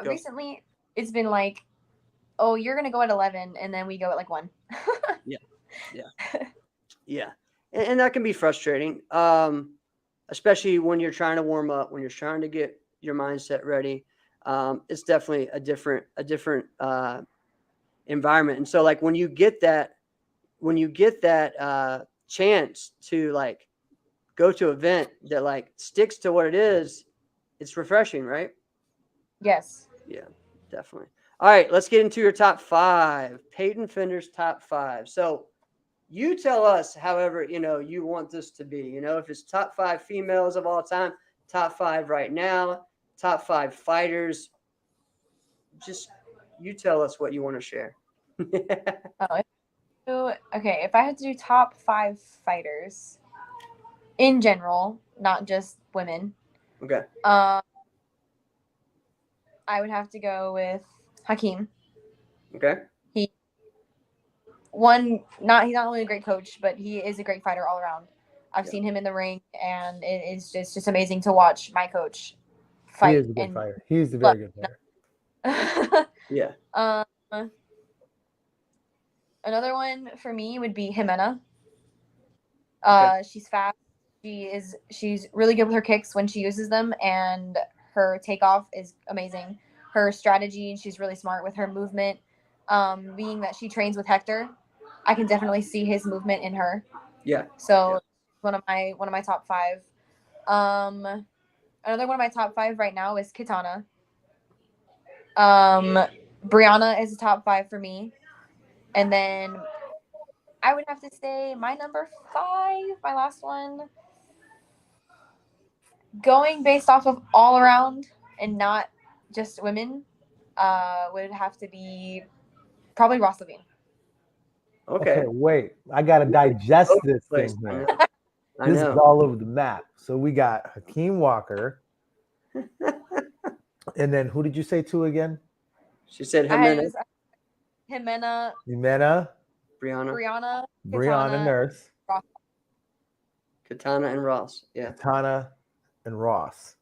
Go. recently it's been like, oh, you're gonna go at 11, and then we go at like 1. Yeah, and that can be frustrating, especially when you're trying to warm up, when you're trying to get your mindset ready. It's definitely a different environment. And so, like when you get that chance to like go to an event that like sticks to what it is, it's refreshing, right? Yes. Yeah, definitely. All right, let's get into your top 5. Peyton Fender's top 5. So you tell us, however, you want this to be. If it's top 5 females of all time, top 5 right now, top 5 fighters. Just you tell us what you want to share. Okay, if I had to do top 5 fighters in general, not just women, Okay. I would have to go with Hakeem. Okay. He's not only a great coach, but he is a great fighter all around. I've seen him in the ring, and it is just amazing to watch my coach fight. He is a good fighter. He's a very good fighter. Yeah. Another one for me would be Jimena. Okay. She's fast. She's really good with her kicks when she uses them, and her takeoff is amazing. Her strategy, she's really smart with her movement. Being that she trains with Hector, I can definitely see his movement in her. Yeah. So one of my top 5. Another one of my top 5 right now is Katana. Brianna is a top 5 for me, and then I would have to say my number 5, my last one, going based off of all around and not just women, would have to be probably Ross Levine. Okay. Wait. I got to digest this thing here. I know. This is all over the map. So we got Hakeem Walker. And then who did you say 2 again? She said Jimena. Jimena, Brianna, Brianna, Nurse, Ross. Katana, and Ross. Yeah. Katana, and Ross.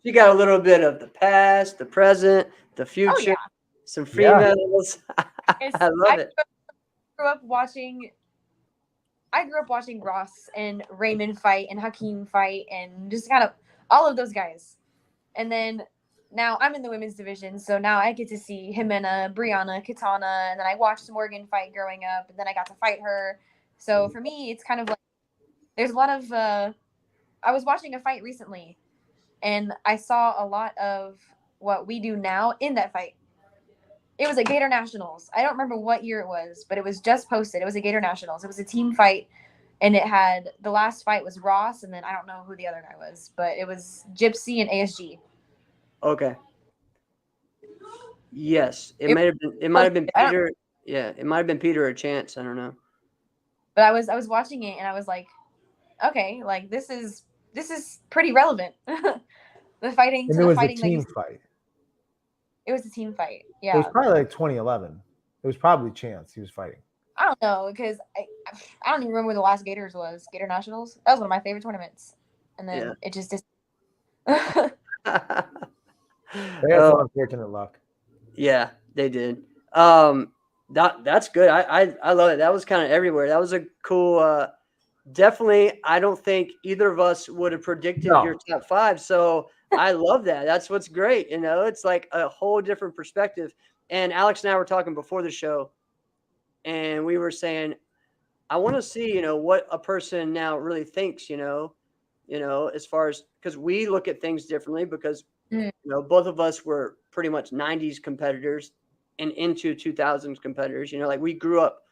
She got a little bit of the past, the present, the future, some females. I love it. I grew up watching Ross and Raymond fight and Hakeem fight and just kind of all of those guys. And then now I'm in the women's division, so now I get to see Jimena, Brianna, Katana, and then I watched Morgan fight growing up, and then I got to fight her. So for me, it's kind of like there's a lot of I was watching a fight recently, and I saw a lot of what we do now in that fight. It was at Gator Nationals. I don't remember what year it was, but it was just posted. It was at Gator Nationals. It was a team fight, and it had the last fight was Ross, and then I don't know who the other guy was, but it was Gypsy and ASG. Okay. Yes, it might have been Peter. Yeah, it might have been Peter or Chance. I don't know. But I was watching it, and I was like, okay, like this is pretty relevant. The fighting. And it was a team fight. It was a team fight. Yeah. It was probably like 2011. It was probably Chance he was fighting. I don't know, because I don't even remember where the last Gators was. Gator Nationals. That was one of my favorite tournaments. And then it just They had some unfortunate luck. Yeah, they did. That's good. I love it. That was kind of everywhere. That was a cool. Definitely, I don't think either of us would have predicted your top 5. So I love that. That's what's great. It's like a whole different perspective. And Alex and I were talking before the show. and we were saying, I want to see, what a person now really thinks, as far as, because we look at things differently because, Mm. both of us were pretty much 90s competitors and into 2000s competitors, like we grew up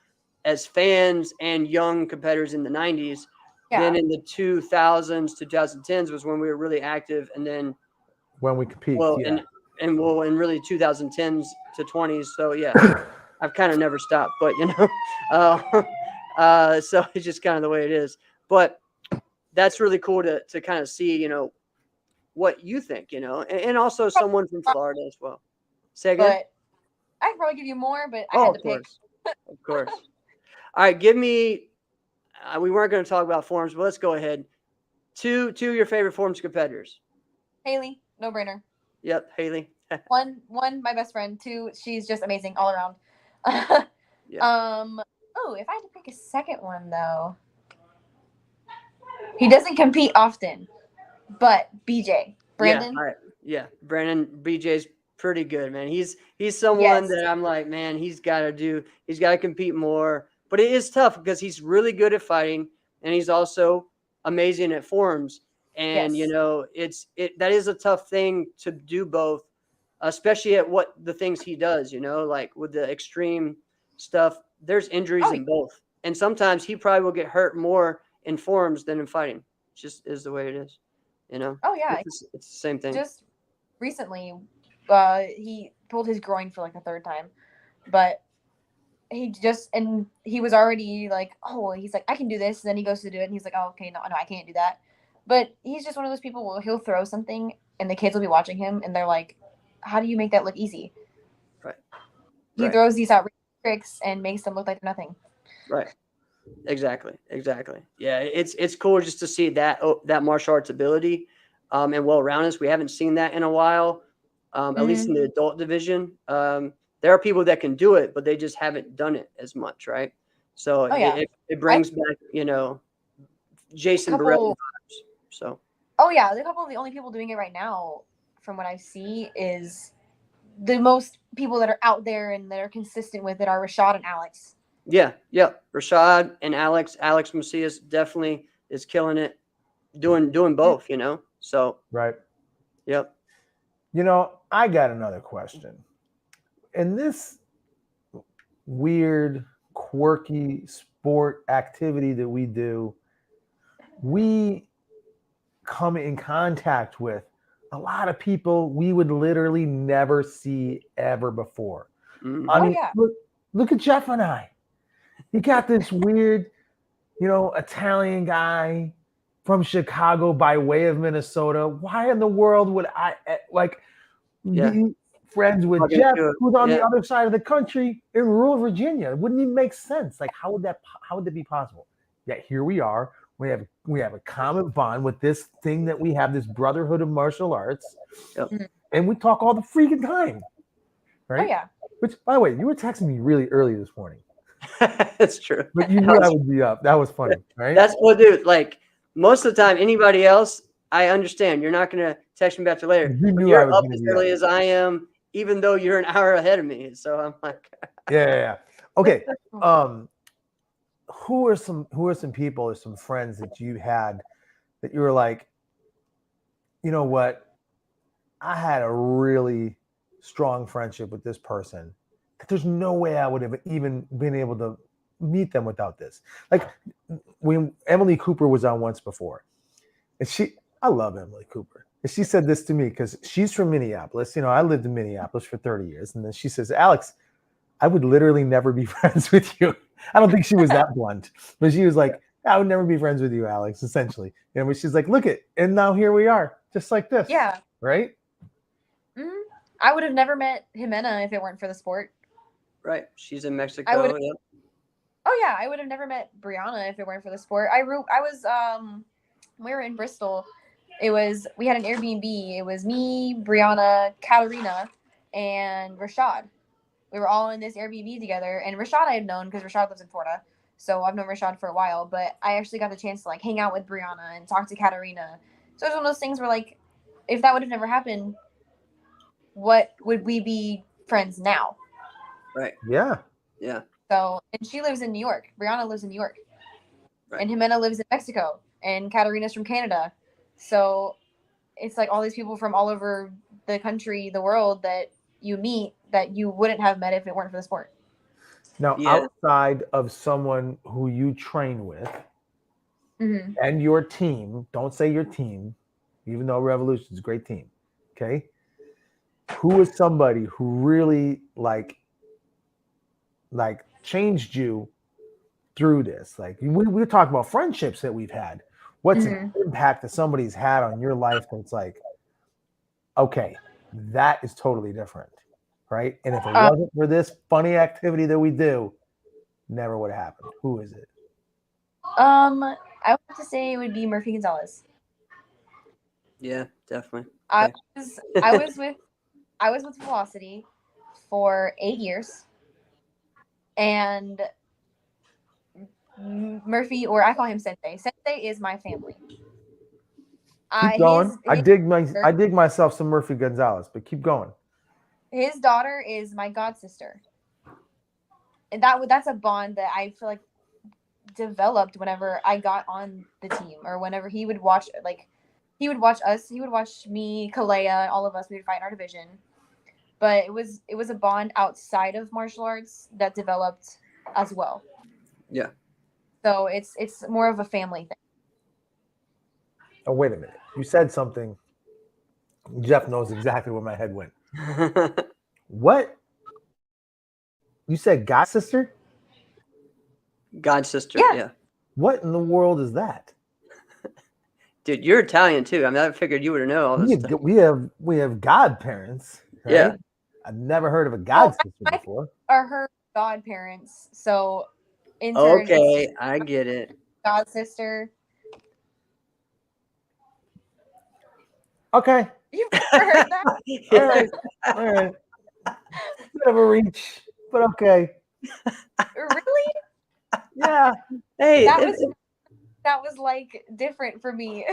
as fans and young competitors in the 90s. Yeah. Then in the 2000s, 2010s was when we were really active. And then, when we compete. well, Yeah. and really 2010s to 20s. So yeah, I've kind of never stopped, but so it's just kind of the way it is. But that's really cool to kind of see, what you think, and also someone from Florida as well. Say again. But I could probably give you more, but I Oh, had of to pick. course. Of course. All right, give me. We weren't going to talk about forums, but let's go ahead. Two of your favorite forums competitors. Haley, no brainer. Yep, Haley. One, my best friend. Two, she's just amazing all around. Yeah. Oh, if I had to pick a second one though, he doesn't compete often, but BJ Brandon. Yeah, all right. Yeah, Brandon BJ's pretty good, man. He's someone Yes. that I'm like, man, he's got to compete more. But it is tough because he's really good at fighting, and he's also amazing at forums. And Yes. that is a tough thing to do both, especially at what the things he does. Like with the extreme stuff, there's injuries in both, and sometimes he probably will get hurt more in forums than in fighting. It just is the way it is. Oh yeah, it's the same thing. Just recently, he pulled his groin for like the third time, but he was already like, oh, he's like, I can do this. And then he goes to do it, and he's like, oh, okay, no, I can't do that. But he's just one of those people where he'll throw something, and the kids will be watching him, and they're like, how do you make that look easy? Right. He throws these outrageous tricks and makes them look like nothing. Right. Exactly. Yeah, it's cool just to see that martial arts ability and well-roundedness. We haven't seen that in a while, at least in the adult division. There are people that can do it, but they just haven't done it as much, right? So it brings back, Jason Barrett. So. Oh yeah, the only people doing it right now, from what I see, is the most people that are out there and that are consistent with it are Rashad and Alex. Yeah. Rashad and Alex Macias definitely is killing it, doing both, So. Right. Yep. I got another question. In this weird, quirky sport activity that we do, we come in contact with a lot of people we would literally never see ever before. Mm-hmm. I mean, look at Jeff and I. You got this weird, Italian guy from Chicago by way of Minnesota. Why in the world would I be friends with Jeff, who's on the other side of the country in rural Virginia? It wouldn't even make sense. Like, how would that be possible? Yet here we are. We have a common bond with this thing that we have, this brotherhood of martial arts, and we talk all the freaking time, right? Oh yeah. Which, by the way, you were texting me really early this morning. That's true. But you knew I would be up. That was funny, right? That's what, dude. Like most of the time, anybody else, I understand. You're not gonna text me back to later. You knew you're I was up as early as I am, even though you're an hour ahead of me. So I'm like, yeah. Okay. Who are some people or some friends that you had that you were like, you know what? I had a really strong friendship with this person. There's no way I would have even been able to meet them without this. Like when Emily Cooper was on once before, and I love Emily Cooper. And she said this to me because she's from Minneapolis. I lived in Minneapolis for 30 years. And then she says, Alex, I would literally never be friends with you. I don't think she was that blunt, but she was like, I would never be friends with you, Alex, essentially. And she's like, look it. And now here we are, just like this. Yeah. Right? Mm-hmm. I would have never met Jimena if it weren't for the sport. Right. She's in Mexico. Oh yeah, I would have never met Brianna if it weren't for the sport. We were in Bristol. We had an Airbnb. It was me, Brianna, Katarina, and Rashad. We were all in this Airbnb together, and Rashad I had known because Rashad lives in Florida, so I've known Rashad for a while. But I actually got the chance to hang out with Brianna and talk to Katarina. So it's one of those things where if that would have never happened, what would we be friends now? Right. Yeah. Yeah. So, and she lives in New York. Brianna lives in New York. Right. And Jimena lives in Mexico. And Katarina's from Canada. So it's like all these people from all over the country, the world that you meet that you wouldn't have met if it weren't for the sport. Now, Yeah. outside of someone who you train with Mm-hmm. and your team, don't say your team, even though Revolution is a great team. Okay. Who is somebody who really like changed you through this? Like we're talking about friendships that we've had. What's an impact that somebody's had on your life that's like, okay, that is totally different, right? And if it wasn't for this funny activity that we do, never would have happened. Who is it? I would have to say it would be Murphy Gonzalez. Yeah, definitely. I Okay. was with Velocity for 8 years, and Murphy, or I call him Sensei. Sensei is my family. Keep going. I dig myself some Murphy Gonzalez, but keep going. His daughter is my god sister, and that's a bond that I feel like developed whenever I got on the team, or whenever he would watch us, he would watch me, Kalea, all of us. We would fight in our division, but it was a bond outside of martial arts that developed as well. Yeah. So it's more of a family thing. Oh, wait a minute. You said something. Jeff knows exactly where my head went. What? You said god sister? God sister. Yeah. Yeah. What in the world is that? Dude, you're Italian too. I mean, I figured you would know all this stuff. We have godparents, right? Yeah. I've never heard of a god sister before. Are her godparents, so in turn, Okay, I get it. God sister. Okay. You've never heard that? All right. Bit of a reach, but okay. Really? Yeah. Hey, that was like different for me.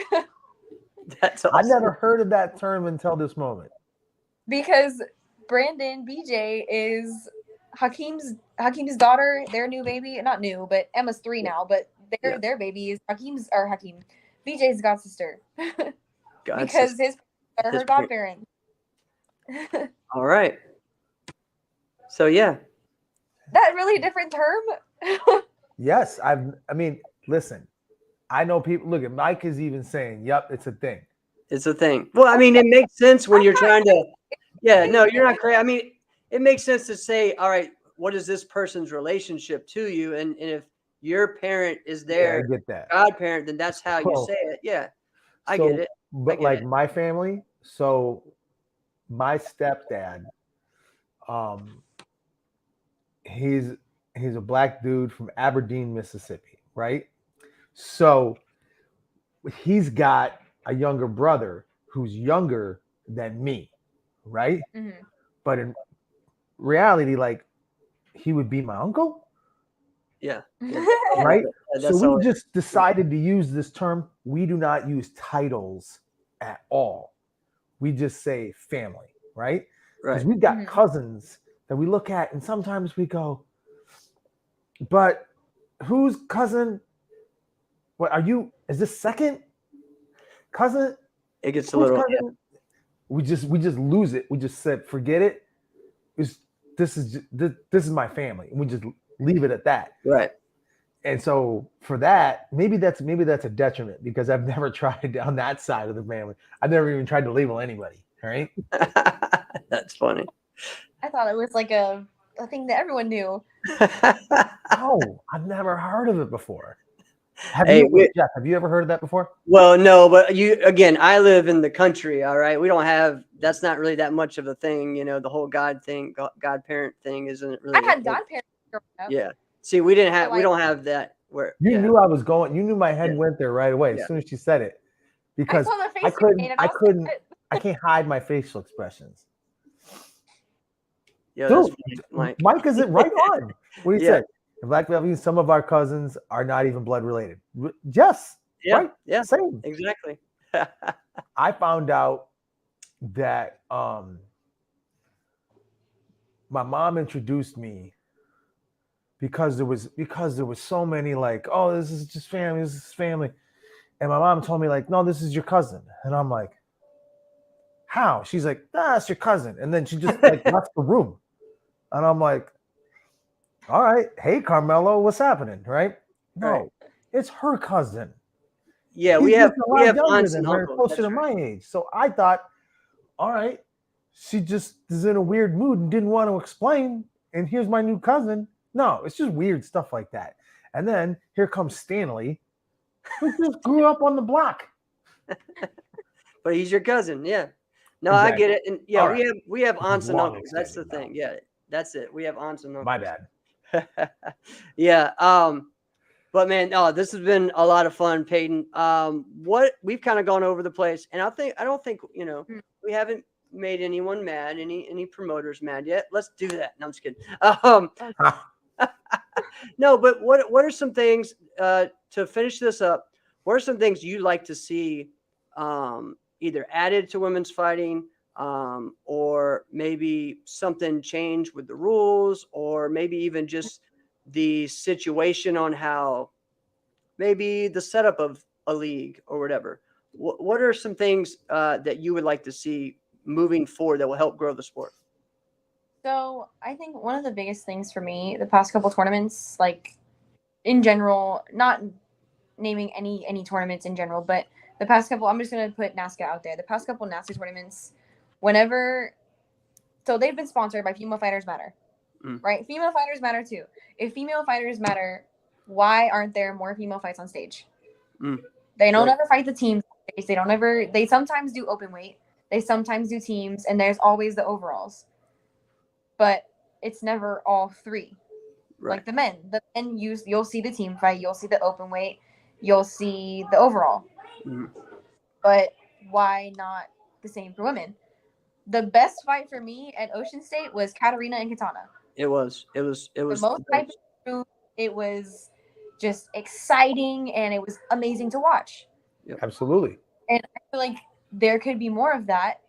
That's awesome. I never heard of that term until this moment. Because Brandon BJ is Hakeem's daughter, their new baby. Not new, but Emma's 3 now, but their baby is Hakeem BJ's god sister. Because his are her godparents. All right. So yeah. That really a different term? Yes, I mean, listen. I know people. Look at Mike is even saying, "Yep, it's a thing." It's a thing. Well, I mean, it makes sense when you're trying to. Yeah, no, you're not crazy. I mean, it makes sense to say, all right, what is this person's relationship to you? And if your parent is their godparent, then that's how you say it. Yeah, I get it. But like my family, so my stepdad, he's a black dude from Aberdeen, Mississippi, right? So he's got a younger brother who's younger than me, right? Mm-hmm. But in reality, like, he would be my uncle. Yeah. Right? So we just decided to use this term. We do not use titles at all. We just say family, right? Because we've got cousins that we look at, and sometimes we go, but whose cousin? What are you? Is this second cousin? It gets a little. Yeah. We just lose it. We just said, forget it. This is my family, and we just leave it at that. Right. And so for that, maybe that's a detriment, because I've never tried down that side of the family. I've never even tried to label anybody. Right? That's funny. I thought it was like a thing that everyone knew. Oh, I've never heard of it before. Jeff, have you ever heard of that before? Well, no, but I live in the country. All right. We don't have, that's not really that much of a thing. You know, the whole godparent thing isn't really. I had godparents growing up. Yeah. See, we don't have that where. You knew I was going, you knew my head went there right away as soon as she said it, because I can't hide my facial expressions. Yeah, dude, Mike is it right on. What do you say? In Black Belt, some of our cousins are not even blood related. Yes. Yeah. Right? Yeah. Same. Exactly. I found out that my mom introduced me because there was so many like, oh, this is just family, this is family. And my mom told me like, no, this is your cousin. And I'm like, how? She's like, nah, it's your cousin. And then she just like left the room. And I'm like, all right, hey Carmelo, what's happening? Right? No, Right. it's her cousin. Yeah, He's we have just a lot younger aunts than and her, uncles. closer That's to right. my age. So I thought, all right, she just is in a weird mood and didn't want to explain. And here's my new cousin. No, it's just weird stuff like that. And then here comes Stanley, who just grew up on the block. But he's your cousin. Yeah. No, I Exactly. get it. And yeah, All right. we have aunts and long uncles. That's the extended thing. Yeah, that's it. We have aunts and uncles. My bad. Yeah. But man, this has been a lot of fun, Peyton. What we've kind of gone over the place, and I don't think we haven't made anyone mad, any promoters mad yet. Let's do that. No, I'm just kidding. No, but what are some things to finish this up? What are some things you'd like to see either added to women's fighting, or maybe something changed with the rules, or maybe even just the situation on how maybe the setup of a league or whatever? What are some things that you would like to see moving forward that will help grow the sport? So I think one of the biggest things for me, the past couple tournaments, like in general, not naming any tournaments in general, but the past couple, I'm just gonna put NASCA out there. The past couple NASCA tournaments, so they've been sponsored by Female Fighters Matter, right? Female Fighters Matter too. If female fighters matter, why aren't there more female fights on stage? They don't ever fight the teams on stage. They sometimes do open weight. They sometimes do teams, and there's always the overalls. But it's never all three. Right. Like the men. You'll see the team fight, you'll see the open weight, you'll see the overall. But why not the same for women? The best fight for me at Ocean State was Katarina and Katana. It was the most hype. It was just exciting and it was amazing to watch. Yep. Absolutely. And I feel like there could be more of that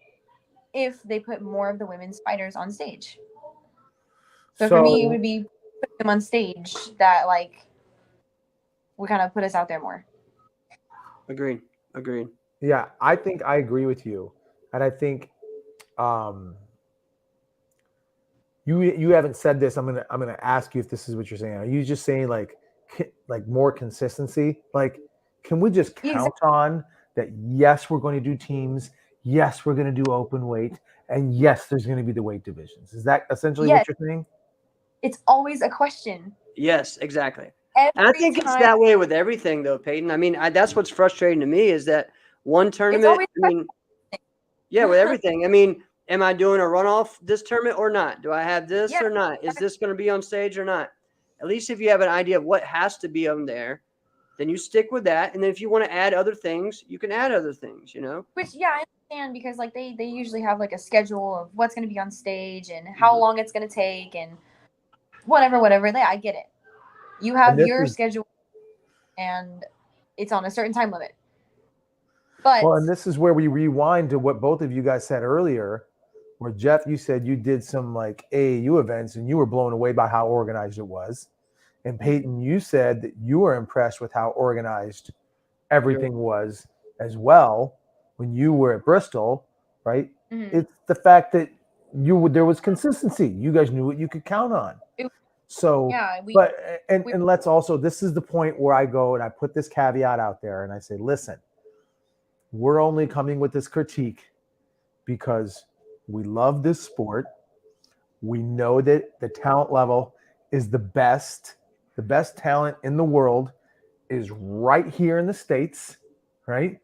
if they put more of the women's fighters on stage. So for me, it would be putting them on stage that like would kind of put us out there more. Agreed. Yeah, I think I agree with you, and I think you haven't said this. I'm gonna ask you if this is what you're saying. Are you just saying like more consistency? Like, can we just count on that? Yes, we're going to do teams. Yes, we're going to do open weight, and yes, there's going to be the weight divisions. Is that essentially what you're saying? It's always a question. Yes, exactly. And I think it's that way with everything, though, Peyton. I mean, that's what's frustrating to me is that one tournament. With everything. I mean, am I doing a runoff this tournament or not? Do I have this or not? Is this going to be on stage or not? At least if you have an idea of what has to be on there, then you stick with that. And then if you want to add other things, you can add other things, Which, I understand because, like, they usually have, like, a schedule of what's going to be on stage and how long it's going to take and whatever. I get it. You have your schedule and it's on a certain time limit. But and this is where we rewind to what both of you guys said earlier, where Jeff, you said you did some like AAU events and you were blown away by how organized it was. And Peyton, you said that you were impressed with how organized everything was as well when you were at Bristol, right? It's the fact that there was consistency. You guys knew what you could count on. And let's also, this is the point where I go and I put this caveat out there and I say, listen, we're only coming with this critique because we love this sport. We know that the talent level is the best talent in the world is right here in the States, right?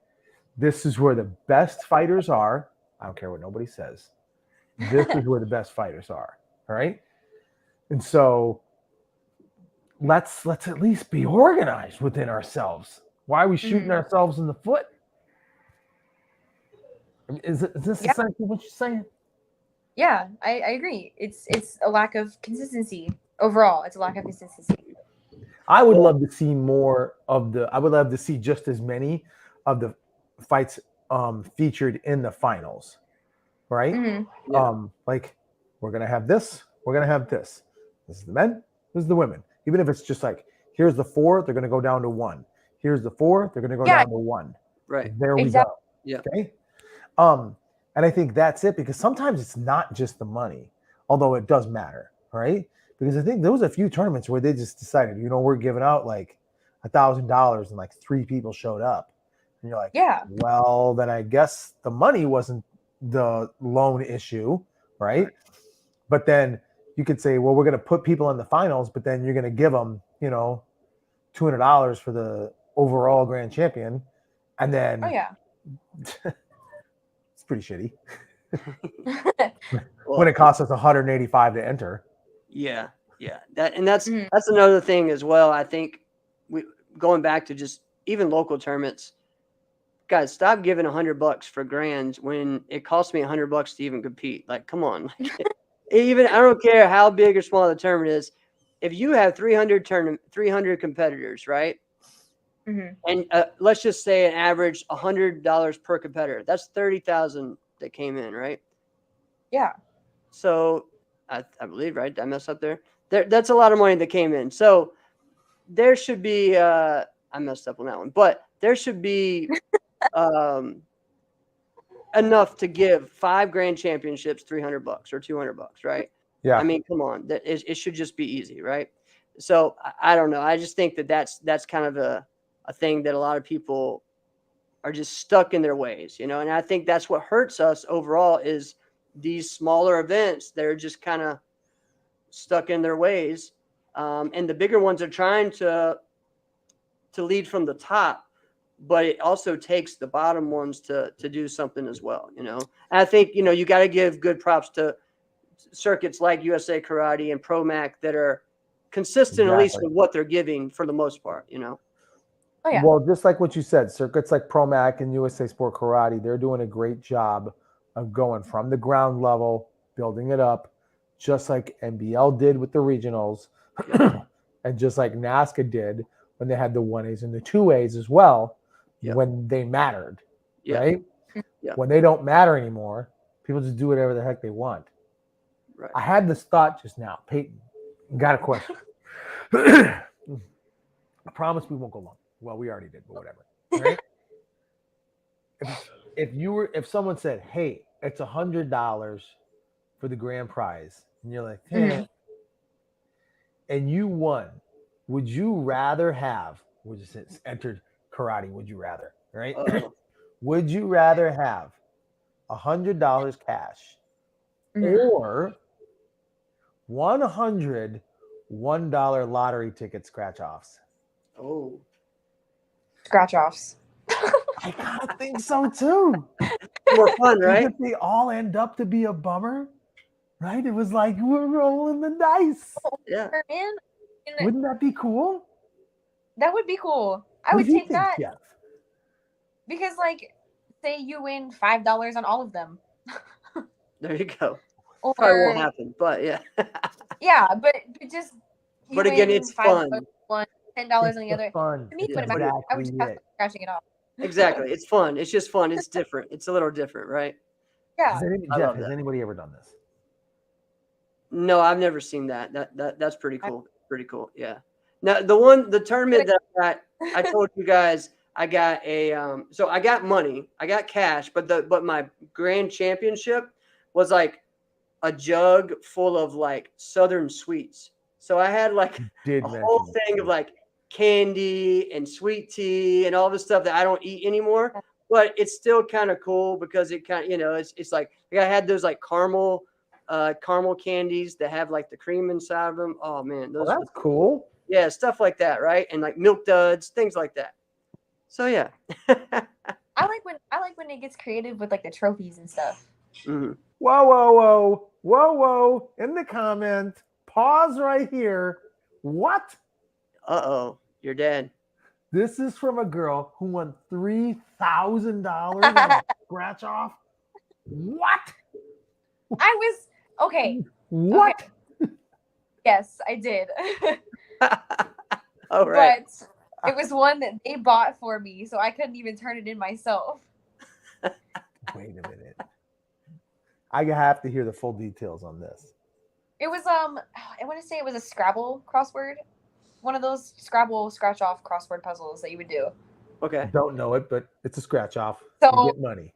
This is where the best fighters are. I don't care what nobody says. This is where the best fighters are, all right? And so let's at least be organized within ourselves. Why are we shooting ourselves in the foot? I mean, is this essentially what you're saying? Yeah, I agree. It's a lack of consistency overall. It's a lack of consistency. I would love to see I would love to see just as many of the fights featured in the finals, right? Like we're gonna have this, we're gonna have this. This is the men, this is the women. Even if it's just like, here's the 4, they're going to go down to 1. Here's the 4, they're going to go Yeah. down to 1. Right. There we Exactly. go. Yeah. Okay. And I think that's it, because sometimes it's not just the money, although it does matter, right? Because I think there was a few tournaments where they just decided, we're giving out like $1,000 and like 3 people showed up. And you're like, Yeah. well, then I guess the money wasn't the lone issue, right? But then you could say, well, we're going to put people in the finals, but then you're going to give them, $200 for the overall grand champion. And then Oh yeah. it's pretty shitty Well, when it costs us $185 to enter. Yeah. That's Mhm. that's another thing as well. I think we going back to just even local tournaments, guys, stop giving $100 for grands when it costs me $100 to even compete. Like, come on. Even I don't care how big or small the tournament is. If you have 300 competitors, right? Mhm. And let's just say an average $100 per competitor. That's 30,000 that came in, right? Yeah. So I believe, right? Did I mess up there? That's a lot of money that came in. So there should be I messed up on that one, but there should be enough to give 5 grand championships $300 or $200, right? Yeah. I mean, come on, it should just be easy, right? So I don't know. I just think that's kind of a thing that a lot of people are just stuck in their ways, and I think that's what hurts us overall is these smaller events that are just kind of stuck in their ways. And the bigger ones are trying to lead from the top, but it also takes the bottom ones to do something as well, And I think, you got to give good props to circuits like USA Karate and ProMac that are consistent, at least Exactly. with what they're giving for the most part, Oh yeah. Well, just like what you said, circuits like ProMac and USA Sport Karate, they're doing a great job of going from the ground level, building it up, just like NBL did with the regionals, and just like NASCA did when they had the 1As and the 2As as well, when they mattered, right? Yeah. When they don't matter anymore, people just do whatever the heck they want. Right. I had this thought just now. Peyton, got a question. I promise we won't go long. Well, we already did, but whatever. Right? if someone said, "Hey, it's $100 for the grand prize," and you're like, "Hey," and you won, would you rather have? We just entered karate. Would you rather? Right? Would you rather have $100 cash or $101 lottery ticket scratch offs? Oh, Scratch offs. I gotta think so too. more fun, right? If they all end up to be a bummer, right? It was like we're rolling the dice. Yeah. Man, Wouldn't that be cool? that would be cool. I What would do you take think, that Jeff? because, like, say you win $5 on all of them. There you go. Or Probably won't happen, but yeah. yeah, but just you But again, win it's $5 fun. on one, $10 on the It's other. fun. To me, it It's wouldn't matter. I would exactly just have it. fun scratching it off. Exactly. It's fun. It's just fun. It's different. It's a little different, right? Yeah. Jeff, has anybody ever done this? No, I've never seen that. That's pretty cool. Pretty cool. Yeah. Now the tournament that I told you guys, I got so I got money, I got cash, but my grand championship was like a jug full of like Southern sweets. So I had like a whole thing of like candy and sweet tea and all this stuff that I don't eat anymore. But it's still kind of cool because it kind of, it's like I had those like caramel candies that have like the cream inside of them. Oh man, those that's cool. Yeah, stuff like that, right? And like milk duds, things like that. So yeah. I like when it gets creative with like the trophies and stuff. Mm-hmm. Whoa. In the comment, pause right here. What? Uh-oh, you're dead. This is from a girl who won $3,000 on a scratch off. What? I was okay. What? Okay. Yes, I did. All right. But it was one that they bought for me, so I couldn't even turn it in myself. Wait a minute. I have to hear the full details on this. It was I want to say it was a Scrabble crossword. one of those Scrabble scratch off crossword puzzles that you would do. Okay. Don't know it, but it's a scratch off. So You get money.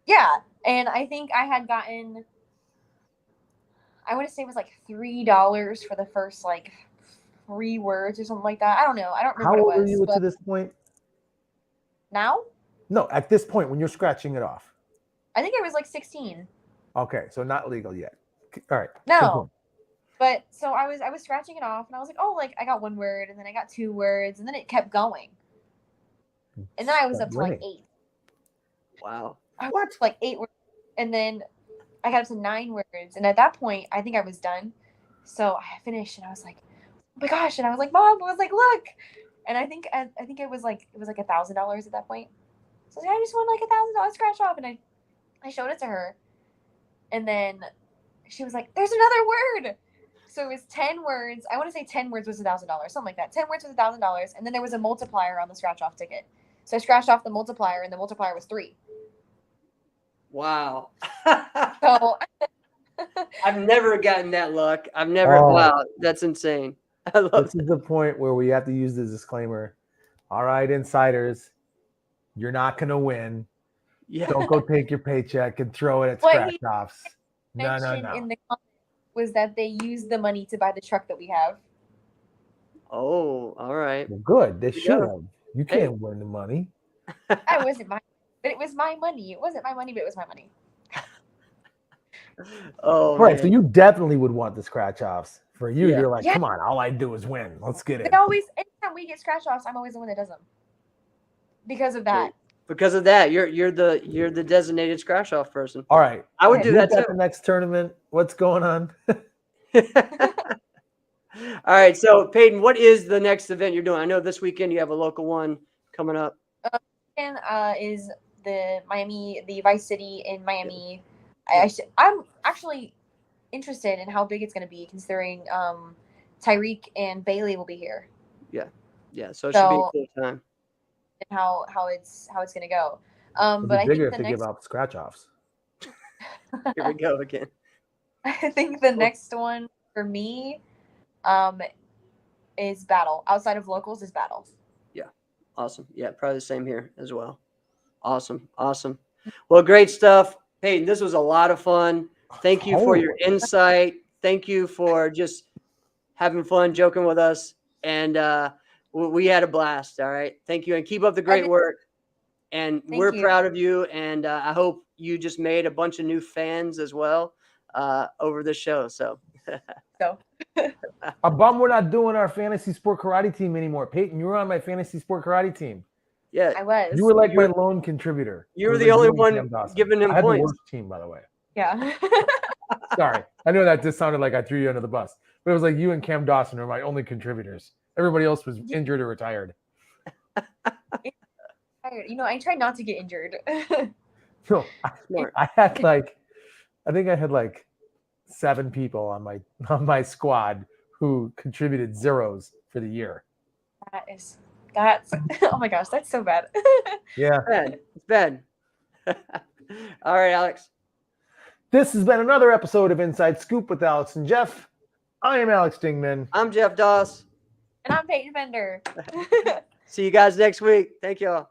yeah, and I think I had gotten, I want to say it was like $3 for the first like 3 words or something like that. I don't know. I don't How remember old what it are was. you to But this point? now, No, at this point when you're scratching it off. I think I was like 16. Okay, so not legal yet. All right. No. continue. But so I was scratching it off, and I was like, oh, like I got 1 word, and then I got 2 words, and then it kept going, and then I was up to like Winning. 8. Wow. I What? was like 8 words, and then I got up to 9 words, and at that point, I think I was done. So I finished, and I was like, oh my gosh, and I was like, Mom, I was like, look, and I think it was like $1,000 at that point. So I was like, I just won like $1,000 scratch off, and I showed it to her, and then she was like, there's another word. So it was 10 words. I want to say 10 words was $1,000, something like that. 10 words was $1,000, and then there was a multiplier on the scratch off ticket. So I scratched off the multiplier, and the multiplier was 3. Wow. So I've never gotten that luck. I've never. Oh. Wow, that's insane. I love This is the point where we have to use the disclaimer. All right, insiders, you're not going to win. Yeah. Don't go take your paycheck and throw it at What scratch he offs. No. mentioned in the comments was that they used the money to buy the truck that we have. Oh, all right. Well, good. They you should go. have. You Hey. can't win the money. It wasn't mine, but it was my money. It wasn't my money, but it was my money. Oh, Right. man. So you definitely would want the scratch offs. For you, Yeah. you're like, Yeah. come on, all I do is win. Let's get it. They always, anytime we get scratch offs, I'm always the one that does them. Because of that. Because of that, you're the designated scratch off person. All right. I would do Look that at too. the next tournament. What's going on? All right, so Peyton, what is the next event you're doing? I know this weekend you have a local one coming up. And is the Vice City in Miami. I'm actually interested in how big it's going to be, considering Tyreek and Bailey will be here, Yeah, so it should be full time. and how it's going to go. It'd But be I bigger think if the they give next out scratch offs. Here we go again. I think the next one for me is Battle. Outside of locals is Battle. Awesome. Yeah, probably the same here as well. Awesome. Well, great stuff. Peyton, this was a lot of fun. Thank you for your insight. Thank you for just having fun, joking with us. And we had a blast. All right. Thank you. And keep up the great work. And we're proud of you. And I hope you just made a bunch of new fans as well over the show. So. I'm bummed we're not doing our fantasy sport karate team anymore. Peyton, you were on my fantasy sport karate team. Yeah, I was. You were like my lone contributor. You were the only one giving him I had points. the worst team, by the way. Yeah. Sorry. I know that just sounded like I threw you under the bus, but it was like you and Cam Dawson are my only contributors. Everybody else was injured or retired. You know, I try not to get injured. No, I had I think I had like 7 people on my squad who contributed zeros for the year. That's oh my gosh, that's so bad. Yeah. It's bad. All right, Alex. This has been another episode of Inside Scoop with Alex and Jeff. I am Alex Dingman. I'm Jeff Doss. And I'm Peyton Fender. See you guys next week. Thank y'all.